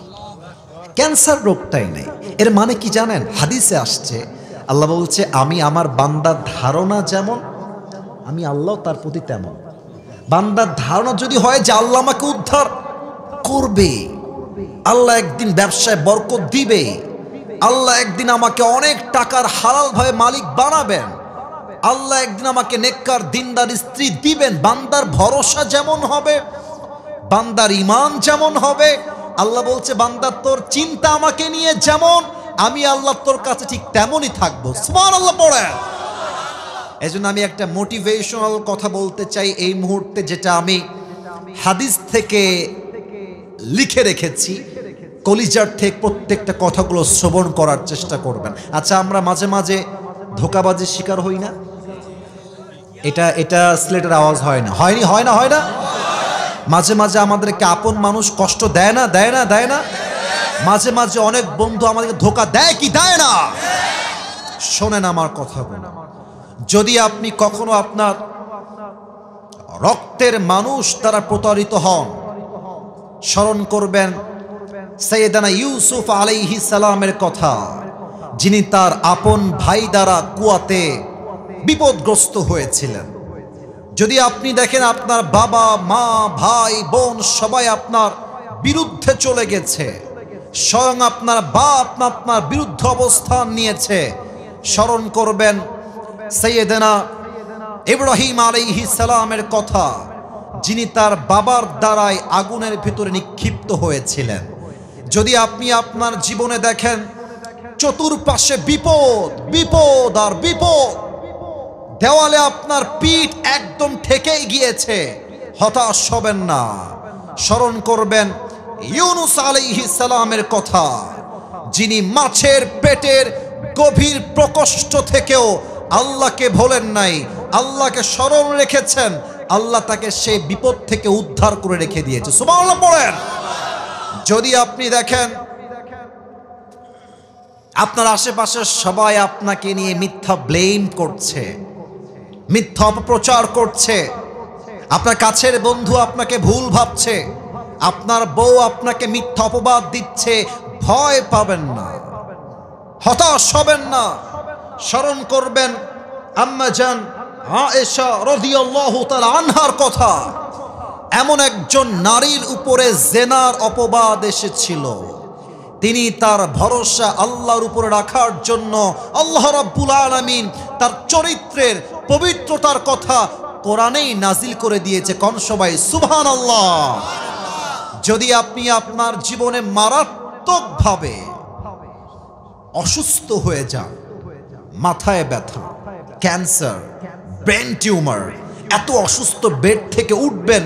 ক্যান্সার রোগটাই নেই। এর মানে কি জানেন? হাদিসে আসছে, আল্লাহ বলছে, আমি আমার বান্দার ধারণা যেমন, আমি আল্লাহ তার প্রতি তেমন। বান্দার ধারণা যদি হয় যে আল্লাহ আমাকে উদ্ধার করবে, আল্লাহ একদিন ব্যবসায় বরকত দিবে, আল্লাহ একদিন আমাকে অনেক টাকার হালাল ভাবে মালিক বানাবেন, আল্লাহ একদিন আমাকে নেককার দিনদার স্ত্রী দিবেন, বান্দার ভরসা যেমন হবে, বান্দার ঈমান যেমন হবে, আল্লাহ বলছে, বান্দা তোর চিন্তা আমাকে নিয়ে যেমন, আমি আল্লাহ তোর কাছে ঠিক তেমনই থাকবো। সুবহানাল্লাহ পড়ে। এজন্য আমি একটা মোটিভেশনাল কথা বলতে চাই এই মুহূর্তে, যেটা আমি হাদিস থেকে লিখে রেখেছি। কলিজার থেকে প্রত্যেকটা কথাগুলো শ্রবণ করার চেষ্টা করবেন। আচ্ছা, আমরা মাঝে মাঝে ধোঁকাবাজির শিকার হই না? এটা স্লেটের আওয়াজ হয় না? হয় না? মাঝে মাঝে আমাদেরকে আপন মানুষ কষ্ট দেয় না? মাঝে মাঝে অনেক বন্ধু আমাদেরকে ধোঁকা দেয় কি দেয় না? শোনেন আমার কথাগুলো। যদি আপনি কখনো আপনার রক্তের মানুষ দ্বারা প্রতারিত হন, স্মরণ করবেন সাইয়েদানা ইউসুফ আলাইহিস সালামের কথা, যিনি তার আপন ভাই দ্বারা কুয়াতে বিপদগ্রস্ত হয়েছিলেন। যদি আপনি দেখেন আপনার বাবা, মা, ভাই, বোন সবাই আপনার বিরুদ্ধে চলে গেছে, স্বয়ং আপনার বাপ আপনার বিরুদ্ধে অবস্থান নিয়েছে, স্মরণ করবেন সাইয়েদানা ইব্রাহিম আলাইহিস সালামের কথা, যিনি তার বাবার দ্বারাই আগুনের ভিতরে নিক্ষিপ্ত হয়েছিলেন। যদি আপনি আপনার জীবনে দেখেন চতুর্পাশে বিপদ আর বিপদ, দেওয়ালে আপনার পিঠ একদম ঠেকেই গিয়েছে, হতাশ হবেন না। স্মরণ করবেন ইউনুস আলাইহিস সালামের কথা, যিনি মাছের পেটের গভীর প্রকোষ্ঠ থেকেও আল্লাহকে ভোলেন নাই, আল্লাহকে স্মরণ রেখেছেন, আল্লাহ তাকে সেই বিপদ থেকে উদ্ধার করে রেখে দিয়েছে। সুবহানাল্লাহ পড়েন। যদি আপনি দেখেন আপনার আশেপাশের সবাই আপনাকে নিয়ে মিথ্যা ব্লেম করছে, মিথ্যা অপপ্রচার করছে, আপনার কাছের বন্ধু আপনাকে ভুল ভাবছে, আপনার বউ আপনাকে মিথ্যা অপবাদ দিচ্ছে, ভয় পাবেন না, হতাশ হবেন না। স্মরণ করবেন আম্মা জান আয়েশা রাদিয়াল্লাহু তাআলা আনহার কথা। এমন একজন নারীর উপরে জেনার অপবাদ এসেছিল, তিনি তার ভরসা আল্লাহর উপরে রাখার জন্য আল্লাহ রাব্বুল আলামিন তার চরিত্রের পবিত্রতার কথা কোরআনেই নাজিল করে দিয়েছে। কোন সবাই সুবহানাল্লাহ। যদি আপনি আপনার জীবনে মারাত্মকভাবে অসুস্থ হয়ে যান, মাথায় ব্যথা, ক্যান্সার, ব্রেন টিউমার, এত অসুস্থ, বেড থেকে উঠবেন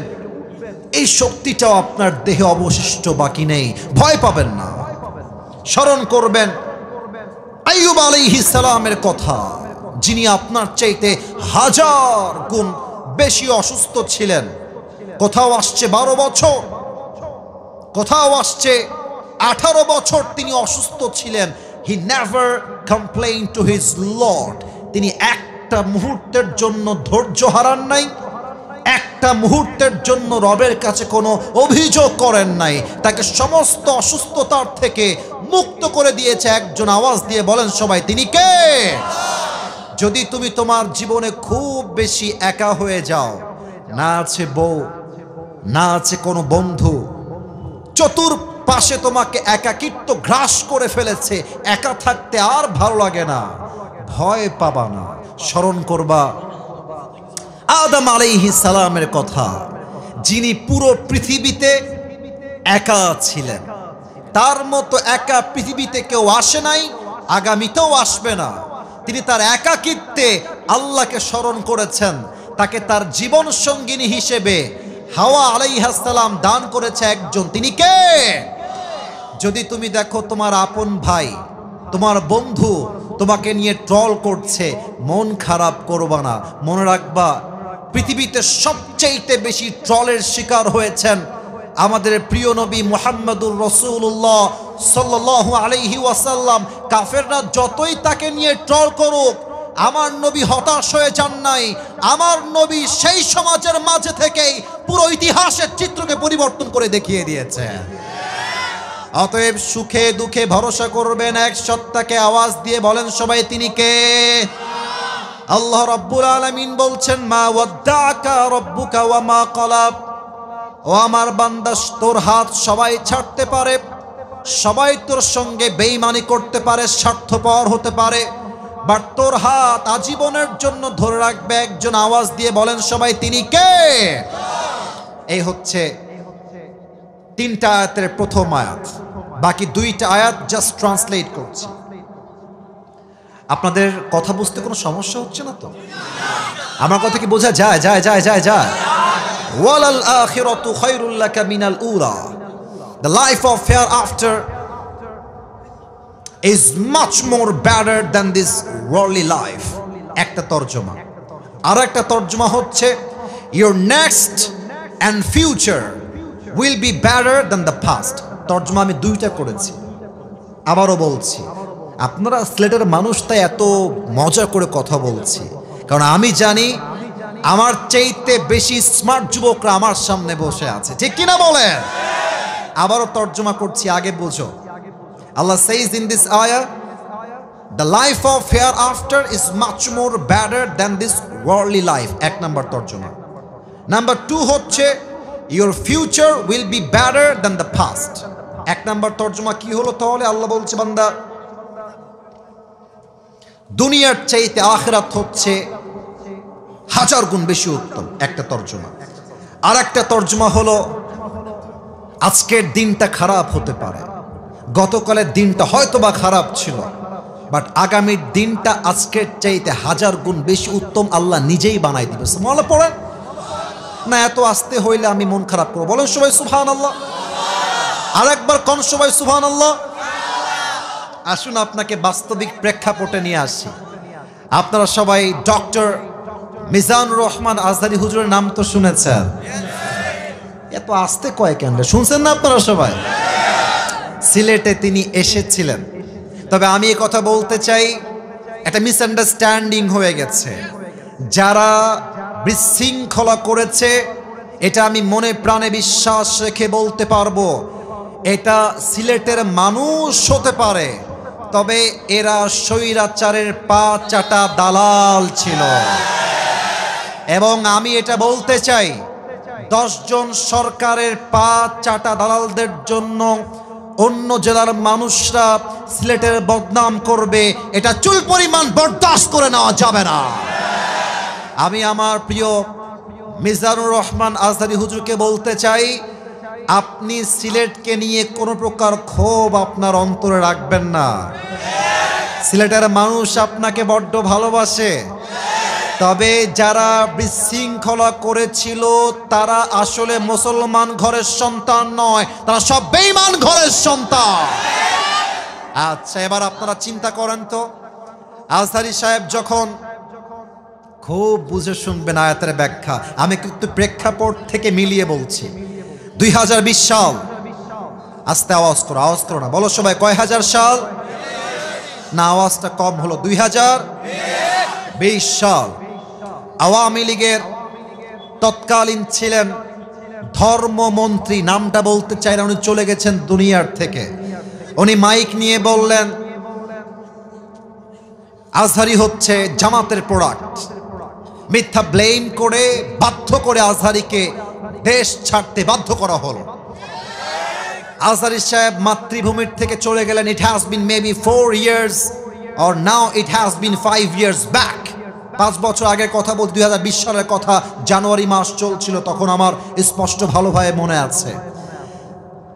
এই শক্তিটাও আপনার দেহে অবশিষ্ট বাকি নেই, ভয় পাবেন না। স্মরণ করবেন আইয়ুব আলাইহিস সালামের কথা, যিনি আপনার চাইতে 1000 গুণ বেশি অসুস্থ ছিলেন। কোথাও আসছে 12 বছর, কোথাও আসছে 18 বছর তিনি অসুস্থ ছিলেন। He never complain to his Lord. তিনি একটা মুহূর্তের জন্য ধৈর্য হারান নাই, একটা মুহূর্তের জন্য রবের কাছে কোনো অভিযোগ করেন নাই। তাকে সমস্ত অসুস্থতার থেকে মুক্ত করে দিয়েছে। একজন আওয়াজ দিয়ে বলেন সবাই, তিনি কে? যদি তুমি তোমার জীবনে খুব বেশি একা হয়ে যাও, না আছে বউ, না আছে কোনো বন্ধু, চতুর্পাশে তোমাকে একাকিত্ব গ্রাস করে ফেলেছে, একা থাকতে আর ভালো লাগে না, ভয় পাবা না। স্মরণ করবা আদম আলাইহিস সালামের কথা, যিনি পুরো পৃথিবীতে একা ছিলেন। তার মতো একা পৃথিবীতে কেউ আসে নাই, আগামীতেও আসবে না। তিনি তার একাকিত্বে আল্লাহকে স্মরণ করেছেন। তাকে তার জীবন সঙ্গিনী হিসেবে হাওয়া আলাইহিস সালাম দান করেছে একজন, তিনি কে? যদি তুমি দেখো তোমার আপন ভাই, তোমার বন্ধু তোমাকে নিয়ে ট্রল করছে, মন খারাপ করবা না। মনে রাখবা পৃথিবীতে সবচেয়ে বেশি ট্রলের শিকার হয়েছেন আমাদের প্রিয় নবী মুহাম্মদুর রাসূলুল্লাহ সাল্লাল্লাহু আলাইহি ওয়াসাল্লাম। কাফেররা যতই তাকে নিয়ে ট্রল করুক, আমার নবী হতাশ হয়ে যান নাই। আমার নবী সেই সমাজের মাঝে থেকেই পুরো ইতিহাসের চিত্রকে পরিবর্তন করে দেখিয়ে দিয়েছেন। অতএব সুখে দুঃখে ভরসা করবেন এক সত্তাকে। আওয়াজ দিয়ে বলেন সবাই, তিনি কে? আল্লাহ রাব্বুল আলামিন বলছেন, মা ওয়াদ্দাকা রাব্বুকা ওয়া মা ক্বালা। ও আমার বান্দা, তোর হাত সবাই ছাড়তে পারে, সবাই তোর সঙ্গে বেঈমানি করতে পারে, স্বার্থপর হতে পারে, বাট তোর হাত আজীবনের জন্য ধরে রাখবে একজন। আওয়াজ দিয়ে বলেন সবাই, তিনি কে? এই হচ্ছে 3টা আয়াতের প্রথম আয়াত। বাকি 2টা আয়াত জাস্ট ট্রান্সলেট করছি। আপনাদের কথা বুঝতে কোনো সমস্যা হচ্ছে না তো? আমার কথা কি বোঝা যায়? যায় যায় যায় যায় ওয়ালাল আখিরাতু খায়রুল লাকা মিনাল উলা। The life of hereafter is much more better than this worldly life. একটা তরজমা। আর একটা তরজমা হচ্ছে your next and future will be better than the past. তরজমা আমি 2টা করেছি, আবারও বলছি। আপনারা সিলেটের মানুষ, তাই এত মজা করে কথা বলছি, কারণ আমি জানি আমার চাইতে বেশি স্মার্ট যুবকরা আমার সামনে বসে আছে, ঠিক কিনা বলেন? আবারও তর্জমা করছি, আগে বুঝো। আল্লাহ says in this ayah, the life of hereafter is much more better than this worldly life. 1 নম্বর তর্জমা। নাম্বার 2 হচ্ছে your future will be better than the past. 1 নম্বর তর্জমা কি হলো তাহলে? আল্লাহ বলছে, বান্দা, দুনিয়ার চাইতে আখিরাত হচ্ছে 1000 গুণ বেশি উত্তম। একটা তর্জমা। আর একটা তর্জমা হলো আজকের দিনটা খারাপ হতে পারে, গতকালের দিনটা হয়তোবা খারাপ ছিল, বাট আগামীর দিনটা আজকের চাইতে 1000 গুণ বেশি উত্তম আল্লাহ নিজেই বানাই দিবে। সুবহানাল্লাহ পড়েন না, এত আস্তে হইলে আমি মন খারাপ করবো। বলেন সবাই সুবহানাল্লাহ, আর একবার কোন সবাই সুবহানাল্লাহ। আসুন আপনাকে বাস্তবিক প্রেক্ষাপটে নিয়ে আসি। আপনারা সবাই ডক্টর মিজানুর রহমান আজহারী হুজুরের নাম তো শুনেছেন। এত আস্তে কয় কেন, শুনছেন না আপনারা সবাই? সিলেটে তিনি এসেছিলেন। তবে আমি এই কথা বলতে চাই, একটা মিসআন্ডারস্ট্যান্ডিং হয়ে গেছে। যারা বিশৃঙ্খলা করেছে, এটা আমি মনে প্রাণে বিশ্বাস রেখে বলতে পারবো, এটা সিলেটের মানুষ হতে পারে, তবে এরা স্বৈরাচারের পা চাটা দালাল ছিল। এবং আমি এটা বলতে চাই, 10 জন সরকারের পা চাটা দালালদের জন্য অন্য জেলার মানুষরা সিলেটের বদনাম করবে, এটা চুল পরিমাণ বরদাস্ত করে নেওয়া যাবে না। আমি আমার প্রিয় মিজানুর রহমান আজহারী হুজুরকে বলতে চাই, আপনি সিলেটকে নিয়ে কোনো প্রকার ক্ষোভ আপনার অন্তরে রাখবেন না। সিলেটের মানুষ আপনাকে বড্ড ভালোবাসে। তবে যারা বিশৃঙ্খলা করেছিল তারা আসলে মুসলমান ঘরের সন্তান নয়, তারা সব বেঈমান ঘরের সন্তান। আচ্ছা, এবার আপনারা চিন্তা করেন তো, আজহারী সাহেব যখন, খুব বুঝে শুনবেন আয়াতের ব্যাখ্যা, আমি কিন্তু প্রেক্ষাপট থেকে মিলিয়ে বলছি। 2020 সাল, আস্তে আওয়াজ করো না, বলো সবাই কয় হাজার সাল? না, আওয়াজটা কম হলো। 2020 সাল আওয়ামী লীগের তৎকালীন ছিলেন ধর্মমন্ত্রী, নামটা বলতে চাই না, উনি চলে গেছেন দুনিয়ার থেকে। উনি মাইক নিয়ে বললেন আজহারী হচ্ছে জামাতের প্রোডাক্ট। মিথ্যা ব্লেম করে বাধ্য করে আজহারীকে দেশ ছাড়তে বাধ্য করা হলো। আজহারী সাহেব মাতৃভূমির থেকে চলে গেলেন। It has been maybe 4 years or now it has been 5 years back। 5 বছর আগের কথা বলতে, 2020 সালের কথা, জানুয়ারি মাস চলছিল তখন, আমার স্পষ্ট ভালোভাবে মনে আছে।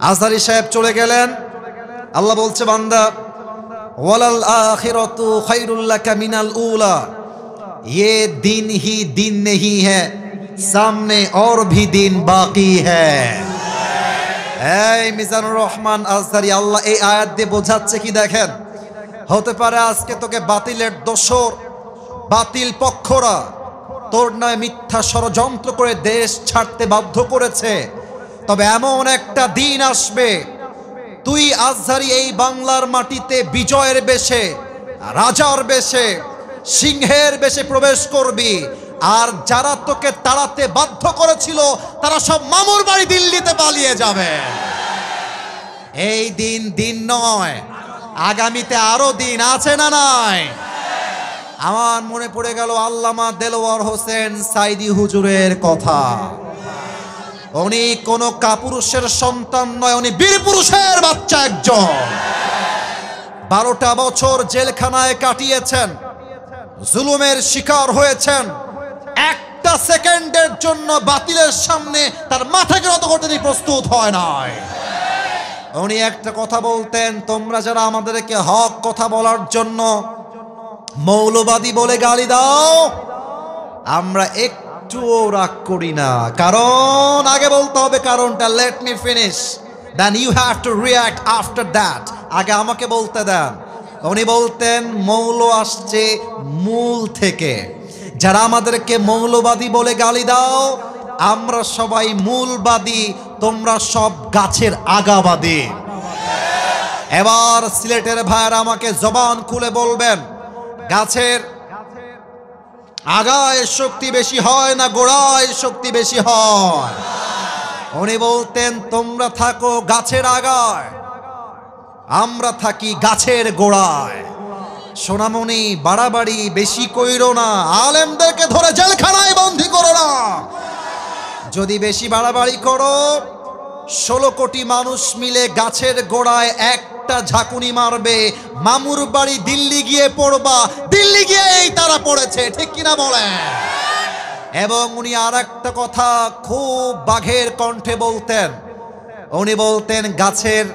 আজহারী সাহেব চলে গেলেন। আল্লাহ বলছে, বান্দা ওয়ালাল আখিরাতু খায়রুল লাকা মিনাল উলা, ये दिन ही दिन नहीं है, सामने और भी दिन बाकी है। এই মিজানুর রহমান আজহারী, আল্লাহ এই আয়াত দিয়ে বোঝাচ্ছে কি দেখেন, হতে পারে আজকে তোকে বাতিলের দোসর, বাতিল পক্ষরা তোর নামে মিথ্যা ষড়যন্ত্র করে দেশ ছাড়তে বাধ্য করেছে, তবে এমন একটা দিন আসবে তুই আজহারী এই বাংলার মাটিতে বিজয়ের বেশে, রাজার বেশে, সিংহের বেশে প্রবেশ করবি। আর যারা তোকে তাড়াতে বাধ্য করেছিল তারা সব মামুর বাড়ি দিল্লিতে পালিয়ে যাবে। এই দিন দিন নয়, আগামীতে আরো দিন আছে না নাই? আমার মনে পড়ে গেল আল্লামা দেলোয়ার হোসেন সাইদি হুজুরের কথা। উনি কোনো কাপুরুষের সন্তান নয়, উনি বীর পুরুষের বাচ্চা একজন। 12টা বছর জেলখানায় কাটিয়েছেন, জুলুমের শিকার হয়েছেন। একটা সেকেন্ডের জন্য বাতিলের সামনে তার মাথাকে নত করতে তিনি প্রস্তুত হয় নাই। উনি একটা কথা বলতেন, তোমরা যারা আমাদেরকে হক কথা বলার জন্য মৌলবাদী বলে গালি দাও, আমরা একটুও রাগ করি না। কারণ আগে বলতে হবে কারণটা, let me finish, then you have to react after that. আগে আমাকে বলতে দেন। উনি বলতেন মৌল আসছে মূল থেকে। যারা আমাদেরকে মৌলবাদী বলে গালি দাও, আমরা সবাই মূলবাদী, তোমরা সব গাছের আগাবাদী। এবার সিলেটের ভাইয়েরা আমাকে জবান খুলে বলবেন, গাছের আগায় শক্তি বেশি হয় না গোড়ায় শক্তি বেশি হয়? উনি বলতেন তোমরা থাকো গাছের আগায়, আমরা থাকি গাছের গোড়ায়। সোনামণি, বাড়াবাড়ি বেশি কইরো না, আলেমদেরকে ধরে জেলখানায় বন্দী করো না। যদি বেশি বাড়াবাড়ি করো, 16 কোটি মানুষ মিলে গাছের গোড়ায় একটা ঝাঁকুনি মারবে, মামুর বাড়ি দিল্লি গিয়ে পড়বা, দিল্লি গিয়েই তারা পড়েছে, ঠিক কিনা বলেন? এবং উনি আর একটা কথা খুব বাঘের কণ্ঠে বলতেন। উনি বলতেন গাছের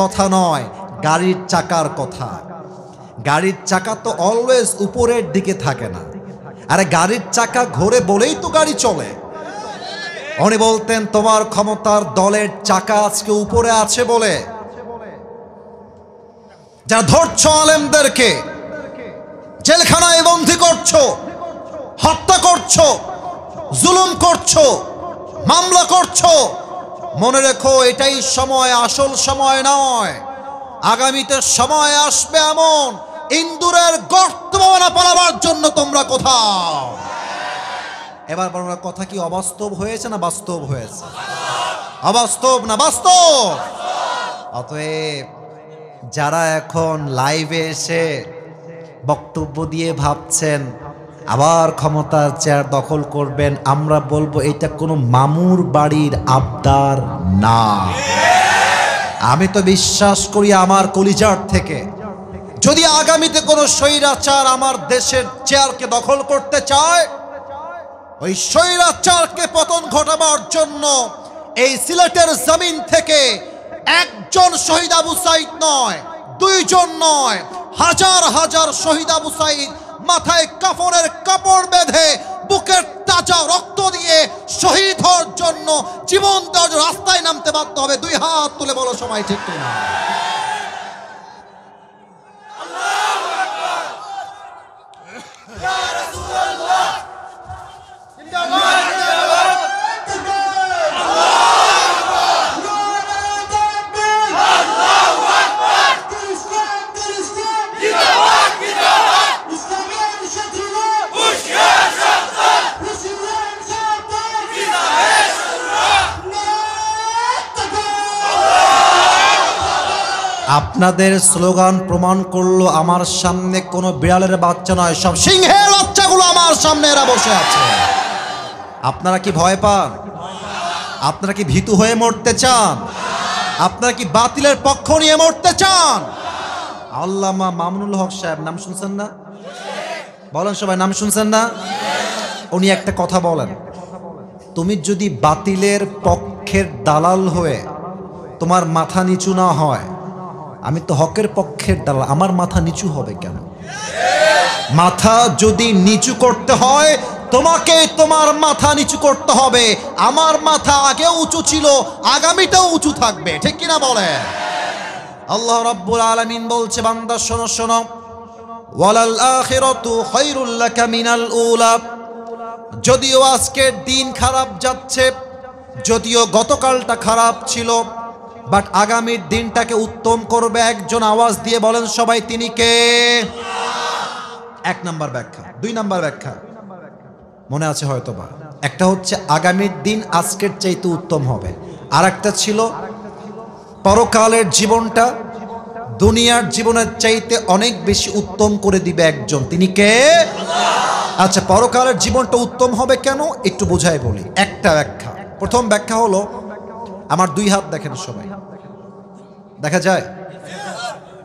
কথা নয়, গাড়ির চাকার কথা। গাড়ির চাকা তো অলওয়েজ উপরের দিকে থাকে না। আরে গাড়ির চাকা ঘোরে বলেই তো গাড়ি চলে। উনি বলতেন তোমার ক্ষমতার দলের চাকা আজকে উপরে আছে বলে যারা ধরছো আলেমদেরকে, জেলখানায় বন্দী করছো, হত্যা করছো, জুলুম করছো, মামলা করছো, মনে রেখো এটাই সময়, আসল সময় নয়। আগামীতে সময় আসবে এমন, ইন্দুরের গর্ত না পালাবার জন্য তোমরা কোথাও। এবার বড় কথা কি অবাস্তব হয়েছে না বাস্তব হয়েছে? অবাস্তব না বাস্তব। অতএব যারা এখন লাইভে এসে বক্তব্য দিয়ে ভাবছেন আবার ক্ষমতার চেয়ার দখল করবেন, আমরা বলবো এটা কোনো মামুর বাড়ির আবদার না। আমি তো বিশ্বাস করি আমার কলিজার থেকে, যদি আগামীতে কোনো স্বৈরাচার আমার দেশের চেয়ারকে দখল করতে চায়, ওই স্বৈরাচারকে পতন ঘটাবার জন্য এই সিলেটের জমিন থেকে একজন শহীদ আবু সাইদ নয়, দুইজন নয়, হাজার হাজার শহীদ আবু সাইদ মাথায় কাফনের কাপড় বেঁধে বুকের তাজা রক্ত দিয়ে শহীদ হওয়ার জন্য জীবন দেওয়ার রাস্তায় নামতে বাধ্য হবে। দুই হাত তুলে বলো সময় ঠিক কিনা? আপনাদের স্লোগান প্রমাণ করলো আমার সামনে কোনো বিড়ালের বাচ্চা নয়, সব সিংহের বাচ্চাগুলো আমার সামনে এরা বসে আছে। আপনারা কি ভয় পান? আপনারা কি ভীতু হয়ে মরতে চান? আপনারা কি বাতিলের পক্ষ নিয়ে মরতে চান? আল্লামা মামুনুল হক সাহেব নাম শুনছেন না? বলেন সবাই, নাম শুনছেন না? উনি একটা কথা বলেন, তুমি যদি বাতিলের পক্ষের দালাল হয়ে তোমার মাথা নিচু না হয়, আমি তো হকের পক্ষের দালাল, আমার মাথা নিচু হবে কেন? মাথা যদি নিচু করতে হয় তোমাকে তোমার মাথা নিচু করতে হবে। আমার মাথা আগেও উঁচু ছিল, আগামীটাও উঁচু থাকবে, ঠিক কিনা বলে? আল্লাহ রাব্বুল আলামিন বলছে, বান্দা শোনো শোনো, ওয়ালাল আখিরাতু খায়রুল লাকা মিনাল উলা। যদিও আজকের দিন খারাপ যাচ্ছে, যদিও গতকালটা খারাপ ছিল, বাট আগামীর দিনটাকে উত্তম করবে একজন। আওয়াজ দিয়ে বলেন সবাই, তিনি কে? এক নাম্বার ব্যাখ্যা। দুই নাম্বার ব্যাখ্যা মনে আছে হয়তো বা, একটা হচ্ছে আগামীর দিন আজকের চাইতে উত্তম হবে, আর একটা ছিল পরকালের জীবনটা দুনিয়ার জীবনের চাইতে অনেক বেশি উত্তম করে দিবে একজন, তিনি কে? আচ্ছা, পরকালের জীবনটা উত্তম হবে কেন একটু বোঝাই বলি। একটা ব্যাখ্যা, প্রথম ব্যাখ্যা হলো, আমার দুই হাত দেখেন সবাই, দেখা যায়?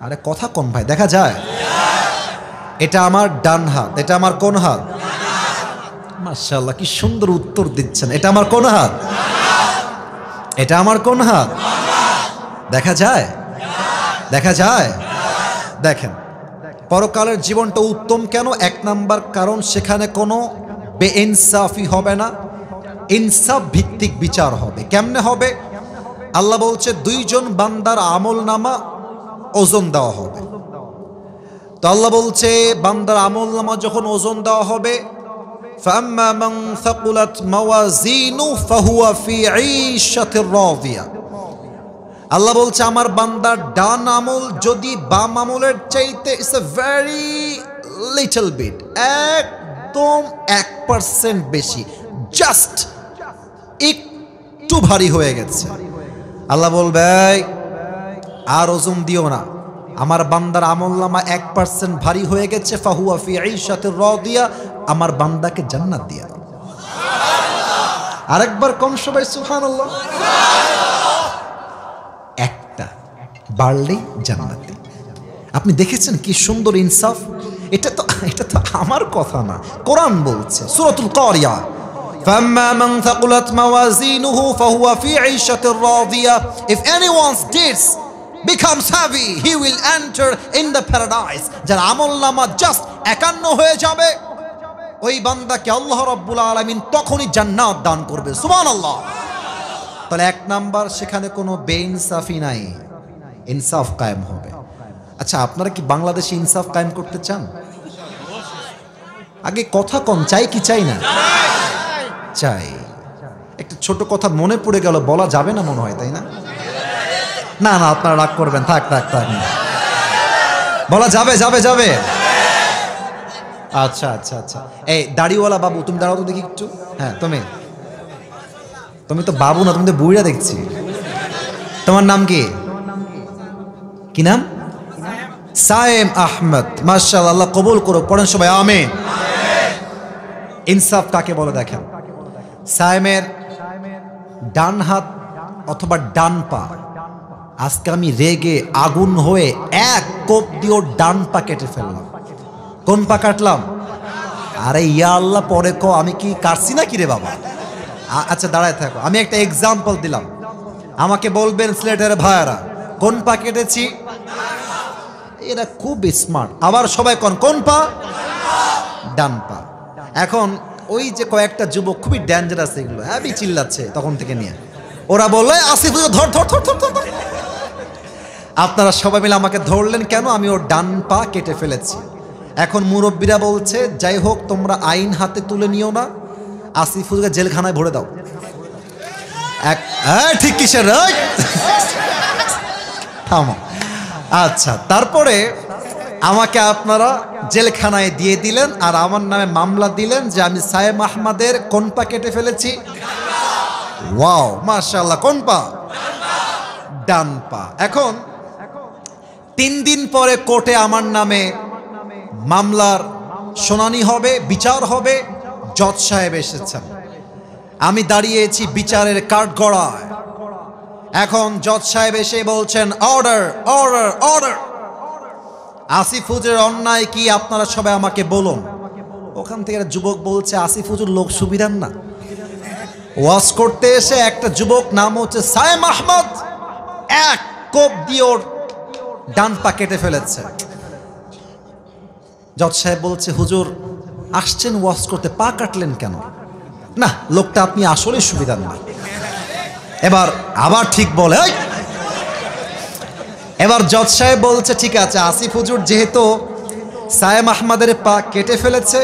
আরে কথা কোন ভাই, দেখা যায়? এটা আমার ডান হাত, এটা আমার কোন হাত? মাশাআল্লাহ, কি সুন্দর উত্তর দিচ্ছেন। এটা আমার কোন হাত? এটা আমার কোন হাত? দেখা যায়? দেখা যায়? দেখেন, পরকালের জীবনটা উত্তম কেন? এক নাম্বার কারণ, সেখানে কোনো বেইনসাফি হবে না, ইনসাফ ভিত্তিক বিচার হবে। কেমনে হবে? আল্লাহ বলছে দুইজন বান্দার আমল নামা ওজন দেওয়া হবে। তো আল্লাহ বলছে বান্দার আমল নামা যখন ওজন দেওয়া হবে, ফাম্মা মান সাকুলাত মাওয়াজিনু ফাহুয়া ফি ঈশাতির রাদিয়া। আল্লাহ বলছে আমার বান্দার ডান আমল যদি বাম আমলের চাইতে it's a very little bit, একদম 1% বেশি, জাস্ট একটু ভারী হয়ে গেছে, আল্লাহ বলবে আর ওজন দিও না, আমার বান্দার আমলনামা 1% ভারী হয়ে গেছে, ফাহুয়া ফি ঈশাতির রাদিয়া, আমার বান্দাকে জান্নাত দিয়া। আরেকবার কম সবাই সুবহানাল্লাহ। একটা বাড়লেই জান্নাতে। আপনি দেখেছেন কি সুন্দর ইনসাফ? এটা তো আমার কথা না, কোরআন বলছে সূরাতুল কারিয়া, فَأَمَّا مَنْ ثَقُلَتْ مَوَازِينُهُ فَهُوَ فِي عِيشَةٍ رَاضِيَةٍ. If anyone's deeds become savvy, he will enter in the paradise. যার আমলনামা জাস্ট 51 হয়ে যাবে, ওই বান্দাকে আল্লাহ রাব্বুল আলামিন তখনই জান্নাত দান করবে। সুবহানাল্লাহ। তাহলে এক নাম্বার, সেখানে কোনো বেইনসাফি নাই, ইনসাফ কায়েম হবে। আচ্ছা, আপনারা কি বাংলাদেশে ইনসাফ কায়েম করতে চান? আগে কথা কম, চাই কি চাই না? চাই। একটা ছোট কথা মনে পড়ে গেল, বলা যাবে না মনে হয়, তাই না? না না, আপনারা রাগ করবেন, থাক থাক থাক, বলা যাবে যাবে যাবে। আচ্ছা আচ্ছা আচ্ছা, এই দাড়িওয়ালা বাবু, তুমি দাঁড়াও তো দেখি একটু। হ্যাঁ, তুমি তো বাবু না, তুমি তো বুড়া দেখছি। তোমার নাম কি? কি নাম? সায়েম আহমদ। মাশাআল্লাহ, আল্লাহ কবুল করুক। পড়েন সবাই আমিন। ইনসাফ কাকে বলে দেখেন। সায়েমের ডান হাত অথবা ডান পা, আজকে আমি রেগে আগুন হয়ে এক কোপ দিয়ে ডান পা কেটে ফেললাম। কোন পা কাটলাম? আরে ইয়া আল্লাহ, পরে কো আমি কি কাটছি না কি রে বাবা? আচ্ছা দাঁড়ায় থাকো, আমি একটা এক্সাম্পল দিলাম, আমাকে বলবেন সিলেটের ভাইয়ারা কোন পা কেটেছি। এরা খুব স্মার্ট। আবার সবাই কোন পা? ডান পা। এখন ওই যে কয়েকটা যুবক খুবই ডেঞ্জারাস, এগুলো হ্যাভি চিল্লাচ্ছে তখন থেকে নিয়ে, ওরা বললে আসিফ ধর ধর ধর ধর ধর। আপনারা সবাই মিলে আমাকে ধরলেন কেন? আমি ওর ডান পা কেটে ফেলেছি। এখন মুরব্বীরা বলছে যাই হোক, তোমরা আইন হাতে তুলে নিও না, আসিফুলকে জেলখানায় ভরে দাও। ঠিক কিসের? থামো। আচ্ছা, তারপরে আমাকে আপনারা জেলখানায় দিয়ে দিলেন আর আমার নামে মামলা দিলেন যে আমি সায়েম আহমদের কোন পা কেটে ফেলেছি। ওয়াও, মাশাআল্লাহ। কোন পা? ডান পা। এখন 3 দিন পরে কোর্টে আমার নামে মামলার শুনানি হবে, বিচার হবে। জজ সাহেব এসেছেন, আমি দাঁড়িয়েছি বিচারের কাঠগড়ায়। এখন জজ সাহেব এসে বলছেন অর্ডার অর্ডার অর্ডার। আসিফ হুজুরের অন্যায় কি আপনারা সবাই আমাকে বলুন। ওখান থেকে একটা যুবক বলছে আসিফ হুজুর লোক সুবিধান না, ওয়াজ করতে এসে একটা যুবক নাম হচ্ছে সায়েম আহমদ এক কোপ দিয়ে ওর ডান পা কেটে ফেলেছে। জজ সাহেব বলছে হুজুর আসছেন ওয়াজ করতে, পা কাটলেন কেন? না, লোকটা আপনি আসলে সুবিধান না। এবার আবার ঠিক বলে। এবার জজ সাহেব বলছে ঠিক আছে, আসিফ হুজুর যেহেতু সায়েম আহমদের পা কেটে ফেলেছে,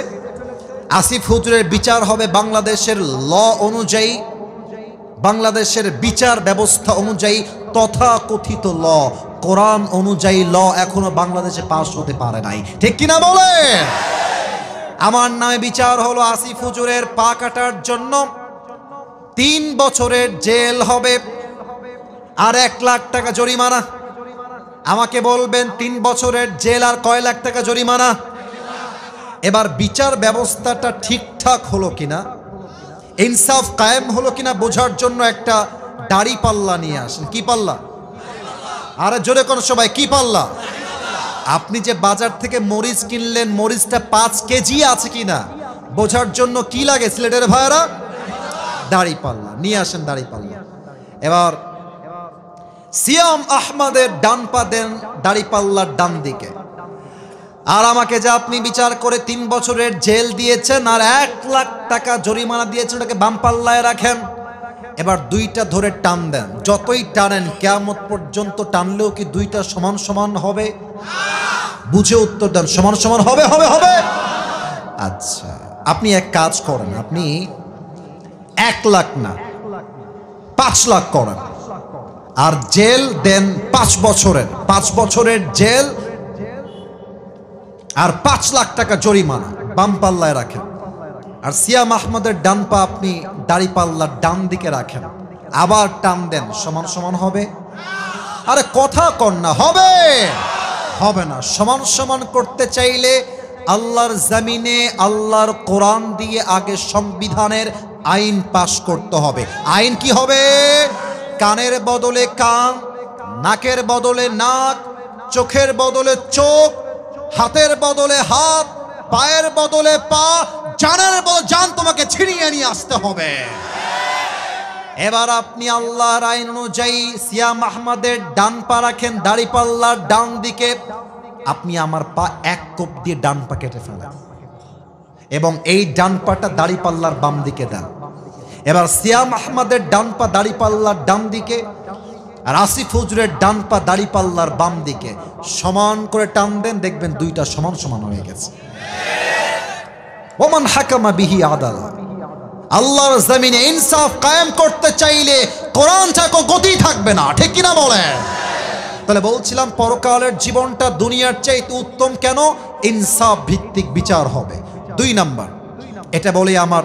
আসিফ হুজুরের বিচার হবে বাংলাদেশের ল অনুযায়ী, বাংলাদেশের বিচার ব্যবস্থা অনুযায়ী, তথাকথিত ল, কোরআন অনুযায়ী ল এখনো বাংলাদেশে পাস হতে পারে নাই। ঠিক কিনা বলে? আমার নামে বিচার হলো আসিফ হুজুরের পা কাটার জন্য 3 বছরের জেল হবে আর 1 লাখ টাকা জরিমানা। আমাকে বলবেন 3 বছরের জেল আর কয় লাখ টাকা জরিমানা? এবার বিচার ব্যবস্থাটা ঠিকঠাক হলো কিনা, ইনসাফ কায়েম হলো কিনা বোঝার জন্য একটা দাড়ি পাল্লা নিয়ে আসেন। কি পাল্লা? আরে জোরে কোন সবাই, কি পাল্লা? আপনি যে বাজার থেকে মরিচ কিনলেন, মরিচটা 5 কেজি আছে কিনা বোঝার জন্য কি লাগে সিলেটের ভাইরা? দাড়ি পাল্লা নিয়ে আসেন, দাড়ি পাল্লা। এবার সিয়াম আহমদের ডান পা দেন দাড়ি পাল্লার ডান দিকে, আর আমাকে যে আপনি বিচার করে 3 বছরের জেল দিয়েছেন আর 1 লাখ টাকা জরিমানা দিয়েছেন, ওটাকে বাম পাল্লায় রাখেন। এবার 2টা ধরে টান দেন, যতই টানেন কিয়ামত পর্যন্ত টানলেও কি 2টা সমান সমান হবে? বুঝে উত্তর দেন, সমান সমান হবে হবে হবে। আচ্ছা, আপনি এক কাজ করেন, আপনি 1 লাখ না 5 লাখ করেন আর জেল দেন 5 বছরের, 5 বছরের জেল আর 5 লাখ টাকা জরিমানা বাম পাল্লায় রাখেন। আর সিয়াম আহমদের ডান পা আপনি দাড়ি পাল্লার ডান দিকে রাখেন, আবার টান দেন, সমান সমান হবে? আরে কথা কন না, হবে হবে না। সমান সমান করতে চাইলে আল্লাহর জমিনে আল্লাহর কোরআন দিয়ে আগে সংবিধানের আইন পাশ করতে হবে। আইন কি হবে? কানের বদলে কান, নাকের বদলে নাক, চোখের বদলে চোখ, হাতের বদলে হাত, পায়ের বদলে পা, জানের বদলে জান তোমাকে ছিনিয়ে নিয়ে আসতে হবে। এবার আপনি আল্লাহর আইন অনুযায়ী সিয়াম আহমদের ডান পা রাখেন দাড়িপাল্লার ডান দিকে, আপনি আমার পা এক কোপ দিয়ে ডান পা কেটে ফেলেন এবং এই ডান পাটা দাড়িপাল্লার বাম দিকে দেন। এবার সিয়াম আহমদের ডান পা দাড়িপাল্লার ডান দিকে আর আসিফ হুজুরের ডান পা দাড়িপাল্লার বাম দিকে সমান করে টান দেন, দেখবেন দুইটা সমান সমান হয়ে গেছে। ওমান হাকামা বিহি আদালা, আল্লাহর জমিনে ইনসাফ কায়েম করতে চাইলে কোরআন ছাড়া গতি থাকবে না, ঠিক কিনা বলে? তাহলে বলছিলাম পরকালের জীবনটা দুনিয়ার চাইতে উত্তম কেন? ইনসাফ ভিত্তিক বিচার হবে। 2 নাম্বার, এটা বলে আমার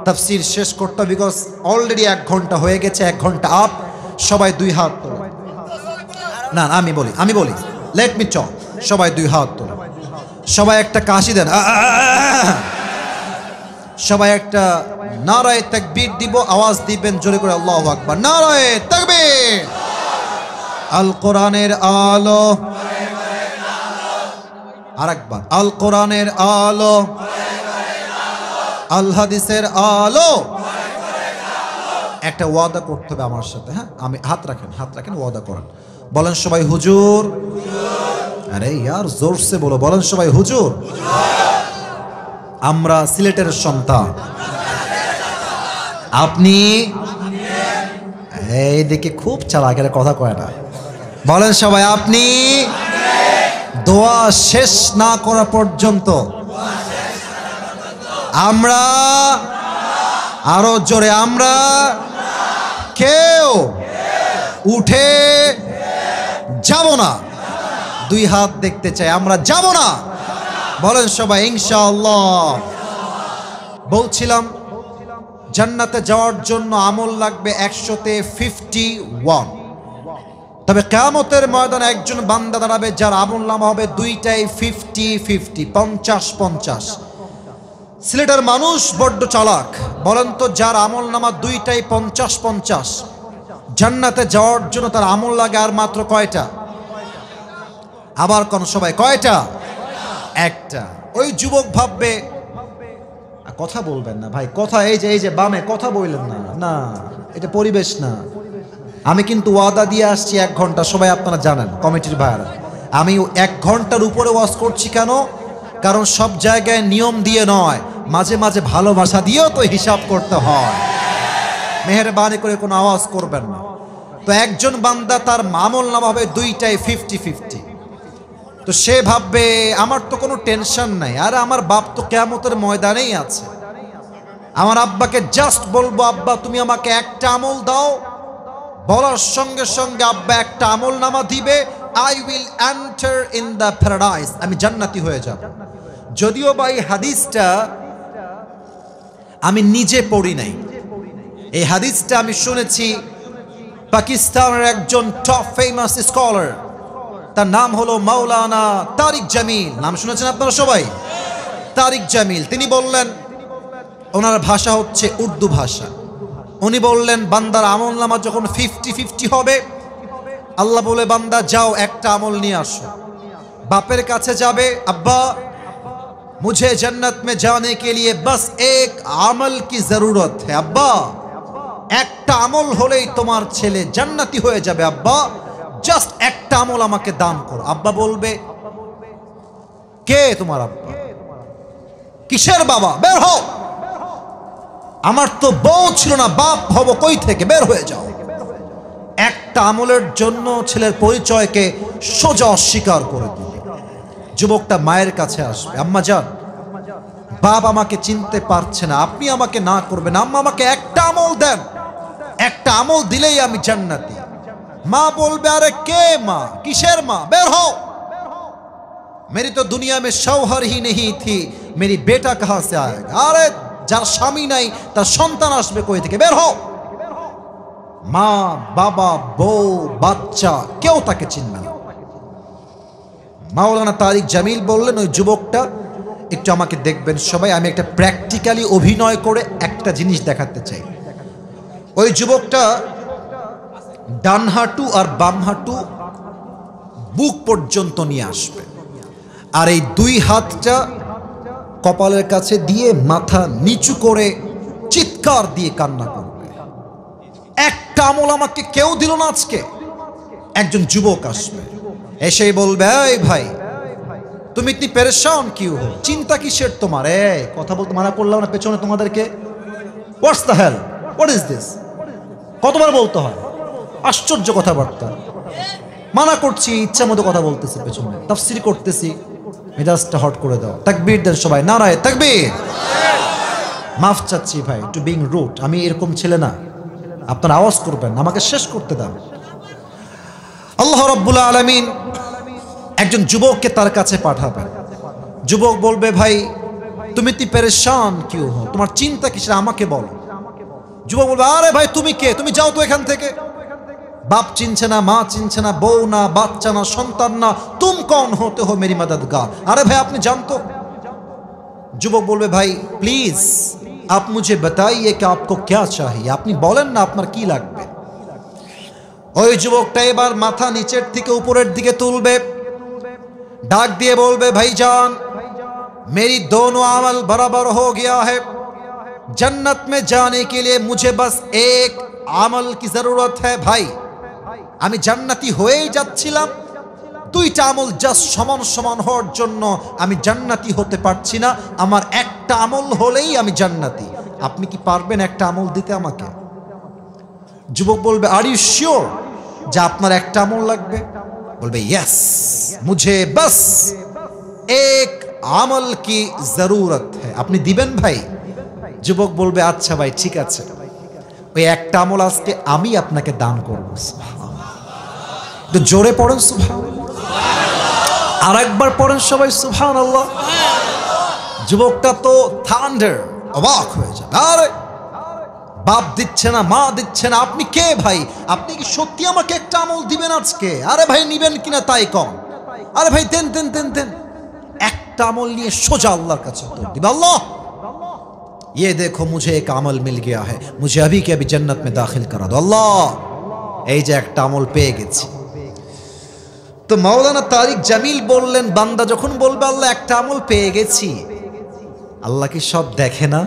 তাফসীর শেষ করতে, বিকজ অলরেডি 1 ঘন্টা হয়ে গেছে, 1 ঘন্টা আপ। সবাই 2 হাত তোলো। না আমি বলি লেট মি টক। সবাই 2 হাত তোলো, সবাই একটা কাশি দেন, সবাই একটা নারায়ে তাকবীর দিব, আওয়াজ দিবেন জোরে করে, আল্লাহু আকবার, নারায়ে তাকবীর। আল কোরআনের আলো, আরেকবার, আল কোরআনের আলো, আল হাদিসের আলো। একটা ওয়াদা করতে হবে আমার সাথে, হ্যাঁ? আমি হাত রাখেন, ওয়াদা করেন। বলেন সবাই হুজুর। আরে ইয়ার জোরসে বলো, বলেন সবাই হুজুর। আমরা সিলেটের সন্তান, আপনি এইদিকে খুব চালাকের কথা কয় না। বলেন সবাই, আপনি দোয়া শেষ না করা পর্যন্ত আমরা, আরো জোরে, আমরা কেউ উঠে যাব না। 2 হাত দেখতে চাই, আমরা যাব না। বলেন সবাই ইনশাআল্লাহ। বলছিলাম জান্নাতে যাওয়ার জন্য আমল লাগবে 100তে 51। তবে কিয়ামতের ময়দানে একজন বান্দা দাঁড়াবে যার আমল নামা হবে দুইটাই 50-50, 50-50। সিলেটের মানুষ বড্ড চালাক। বলেন তো, যার আমল নামা দুইটাই 50-50, জান্নাতে যাওয়ার জন্য তার আমল লাগে আর মাত্র কয়টা? আবার কোন সবাই কয়টা? একটা। ওই যুবক ভাববে, কথা বলবেন না ভাই, কথা এই যে বামে কথা বললেন না, না এটা পরিবেশ না। আমি কিন্তু ওয়াদা দিয়ে আসছি 1 ঘন্টা, সবাই আপনারা জানেন, কমিটির ভাইরা। আমি 1 ঘন্টার উপরে ওয়াজ করছি কেন? কারণ সব জায়গায় নিয়ম দিয়ে নয়, মাঝে মাঝে ভালোবাসা দিয়েও তো হিসাব করতে হয়। মেহেরবানি করে কোনো আওয়াজ করবেন না। তো একজন বান্দা তার আমল নামা হবে দুইটাই 50-50। তো সে ভাববে আমার তো কোনো টেনশন নাই, আর আমার বাপ তো কিয়ামতের ময়দানেই আছে। আমার আব্বাকে জাস্ট বলবো, আব্বা তুমি আমাকে একটা আমল দাও, বলার সঙ্গে সঙ্গে আব্বা একটা আমল নামা দিবে, I will enter in the paradise, আমি জান্নাতি হয়ে যাব। যদিও বা এই হাদিসটা আমি নিজে পড়ি নাই, এই হাদিসটা আমি শুনেছি পাকিস্তানের একজন টপ ফেমাস স্কলার, তার নাম হলো মাওলানা তারিক জামিল। নাম শুনেছেন আপনারা সবাই? তারিক জামিল। তিনি বললেন, ওনার ভাষা হচ্ছে উর্দু ভাষা। উনি বললেন বান্দার আমল নামা যখন 50-50 হবে, আল্লাহ বলে বান্দা যাও একটা আমল নিয়ে আসো। বাপের কাছে যাবে, আব্বা मुझे जन्नत में जाने के लिए बस एक আমল की जरूरत है আব্বা, একটা আমল হলেই তোমার ছেলে জান্নাতি হয়ে যাবে আব্বা, জাস্ট একটা আমল আমাকে দান করো। আব্বা বলবে, কে তোমার আব্বা? কিসের বাবা? বের হও। আমার তো বউ ছিল না, বাপ হব কই থেকে? বের হয়ে যাও। একটা আমলের জন্য ছেলের পরিচয়কে সোজা অস্বীকার করে দিবে। যুবকটা মায়ের কাছে আসবে, আম্মা জান, বাপ আমাকে চিনতে পারছে না, আপনি আমাকে না করবেন, আম্মা আমাকে একটা আমল দেন, একটা আমল দিলেই আমি জান্নাতি। মা বলবে, আরে কে মা? কিসের মা? বের হও। मेरी तो दुनिया में शौहर ही नहीं थी, मेरी बेटा कहां से आएगा? আরে যার স্বামী নাই তার সন্তান আসবে কই থেকে? বের হও। মা, বাবা, বউ, বাচ্চা কেউ তাকে চিনবে না। মাওলানা তারিক জামিল বললেন, ওই যুবকটা একটু আমাকে দেখবেন সবাই, আমি একটা প্র্যাকটিক্যালি অভিনয় করে একটা জিনিস দেখাতে চাই। ওই যুবকটা ডান হাঁটু আর বাম হাঁটু বুক পর্যন্ত নিয়ে আসবে, আর এই 2 হাতটা কপালের কাছে দিয়ে মাথা নিচু করে চিৎকার দিয়ে কান্না করবে। একটা আমল আমাকে কেউ দিল না আজকে। একজন যুবক আসবে, এসেই বলবে, এই ভাই তুমি ইতনি পেরেশান কিউ হো, চিন্তা কিসের তোমার? কথা বলতে মানা করলাম না পেছনে তোমাদেরকে? What's the hell, what is this? কতবার বলতে হয়? আশ্চর্য কথাবার্তা। মানা করছি, ইচ্ছা মতো কথা বলতেছি, পেছনে তাফসীর করতেছি, মেজাজটা হট করে দাও। তাকবীর দেন সবাই, নারায়ে তাকবীর। মাফ চাচ্ছি ভাই, টু বিং রুড, আমি এরকম ছেলে না। আপনারা আওয়াজ করবেন, আমাকে শেষ করতে দেন। আল্লাহ রাব্বুল আলামিন একজন যুবককে তার কাছে পাঠাবেন। যুবক বলবে, ভাই তুমি তি পেরেশান কিউ হো, তোমার চিন্তা কিসের, আমাকে বলো। যুবক বলবে, আরে ভাই তুমি কে, তুমি যাও তো এখান থেকে। বাপ চিনছে না, মা চিনছে না, বউ না, বাচ্চা না, সন্তান না, তুম কौन होते हो मेरी मददगार। আরে ভাই আপনি জানতো। যুবক বলবে, ভাই প্লিজ आप मुझे बताइए कि आपको क्या चाहिए, আপনি বলেন না আপনার কি লাগবে। ওই যুবকটা এবার মাথা নিচের থেকে উপরের দিকে তুলবে, ডাক দিয়ে বলবে, ভাईजान मेरी दोनों अमल बराबर हो गया है, जन्नत में जाने के लिए मुझे बस एक अमल की जरूरत है। भाई আমি জান্নাতি হয়েই যাচ্ছিলাম, দুইটা আমল জাস্ট সমান সমান হওয়ার জন্য আমি জান্নাতি হতে পারছি না, আমার একটা আমল হলেই আমি জান্নাতি। আপনি কি পারবেন একটা আমল দিতে আমাকে? যুবক বলবে, আর ইউ শিওর যে আপনার একটা আমল লাগবে? বলবে, ইয়েস মুঝে বাস এক আমল কি জরুরত है। আপনি দিবেন ভাই? যুবক বলবে, আচ্ছা ভাই ঠিক আছে, ওই একটা আমল আজকে আমি আপনাকে দান করব। তো জোরে পড়েন সুবহানাল্লাহ, আর একবার পড়েন সবাই সুবহানাল্লাহ। যুবকটা তো থান্ডার, অবাক হয়ে যায়। আরে বাপ দিচ্ছে না, মা দিচ্ছে না, আপনি কে ভাই? আপনি কি সত্যি আমাকে একটা আমল দিবেন আজকে? আরে ভাই নিবেন কিনা তাই কম। আরে ভাই দেন দেন দেন দেন। একটা আমল নিয়ে সোজা আল্লাহর কাছে দিবে, আল্লাহ ये देखो मुझे एक अमल मिल गया है, मुझे अभी के अभी जन्नत में दाखिल करा दो। अल्लाह এই যে একটা আমল পেয়ে গেছি। তো মাওলানা তারিক জামিল বললেন, বান্দা যখন বলবে আল্লাহ একটা আমল পেয়ে গেছি, আল্লাহ কি সব দেখে না?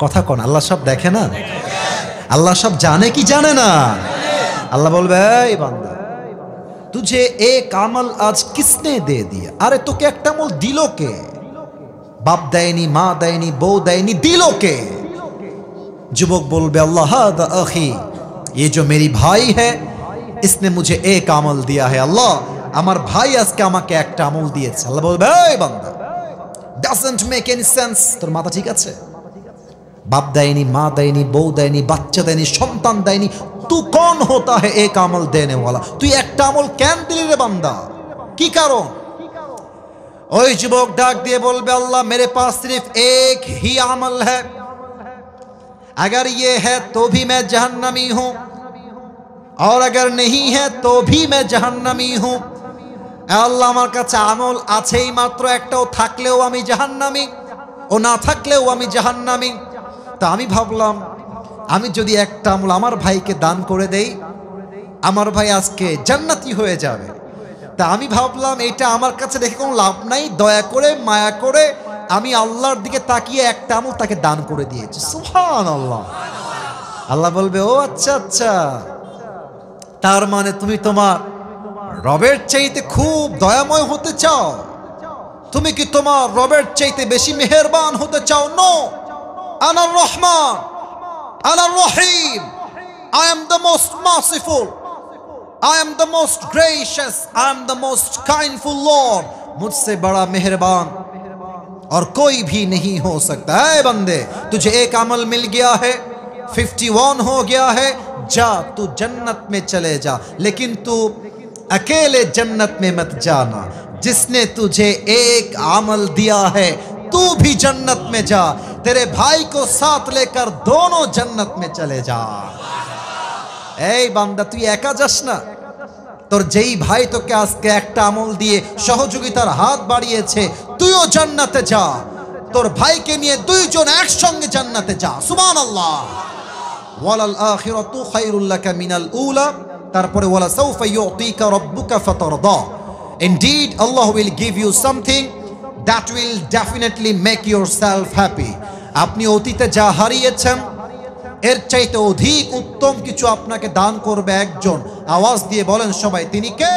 কথা কোন, আল্লাহ সব দেখে না? আল্লাহ সব জানে কি জানে না? আল্লাহ বলবে, এই বান্দা तुझे एक अमल आज किसने दे दिया? अरे তোকে একটা আমল দিল কে? बाप देनी, माँ देनी, बो देनी, दिलो के? जुबक बोलबे, अल्लाह हादा अखी, ये जो मेरी भाई है इसने मुझे एक अमल दिया है। अल्लाह আমার ভাই আজকে আমাকে একটা আমল দিয়েছে। আল্লাহ বলবে, এই বান্দা doesn't make any sense, তোর মাথা ঠিক আছে? বাপ দেয়নি, মা দেয়নি, বউ দেয়নি, বাচ্চা দেয়নি, সন্তান দেয়নি, तू कौन होता है एक अमल देने वाला? তুই একটা আমল কেন দিলি রে বান্দা? কি কারণ? ওই যুবক ডাক দিয়ে বলবে, अल्लाह मेरे पास सिर्फ एक ही अमल है, अगर ये है तो भी मैं जहन्नमी हूं, और अगर नहीं है तो भी मैं जहन्नमी हूं। अल्लाह আমার কাছে আমল আছেই মাত্র একটা, ও থাকলেও আমি জাহান্নামী, ও না থাকলেও আমি জাহান্নামী। তা আমি ভাবলাম, আমি যদি একটা আমল আমার ভাইকে দান করে দেই, আমার ভাই আজকে জান্নাতি হয়ে যাবে। তা আমি ভাবলাম এটা আমার কাছে দেখে কোনো লাভ নাই, দয়া করে মায়া করে আমি আল্লাহর দিকে তাকিয়ে একটা আমল তাকে দান করে দিয়েছি। সুবহানাল্লাহ। আল্লাহ বলবে, ও আচ্ছা আচ্ছা, তার মানে তুমি তোমার রবের চাইতে খুব দয়াময় হতে চাও? তুমি কি তোমার রবের চাইতে বেশি মেহেরবান হতে চাও? নো, আনার রহমান, আনার রহিম, I am the most merciful, I am the most gracious, I am the most kindful Lord, मुझसे बड़ा मेहरबान और कोई भी नहीं हो सकता है। बंदे तुझे एक अमल मिल गया है, 51 हो गया है, जा तू जन्नत में चले जा, लेकिन तू अकेले जन्नत में मत जाना, जिसने तुझे एक अमल दिया है तू भी जन्नत में जा, तेरे भाई को साथ लेकर दोनों जन्नत में चले जा। এই বান্দা তুই একা যাস না, তোর যেই ভাই তোকে আজকে একটা আমল দিয়ে সহযোগিতার হাত বাড়িয়েছে, তুইও জান্নাতে যা, তোর ভাইকে নিয়ে দুইজন একসঙ্গে জান্নাতে যা। সুবহানাল্লাহ। ওয়ালাল আখিরাতু খায়রুল লাকা মিনাল উলা, তারপরে ওয়ালা সাউফা ইউতিকা রাব্বুকা ফাতারদা, indeed Allah will give you something that will definitely make yourself happy। আপনি অতীতে যা হারিয়েছেন এর চাইতে অধিক উত্তম কিছু আপনাকে দান করবে একজন। আওয়াজ দিয়ে বলেন সবাই, তিনি কে?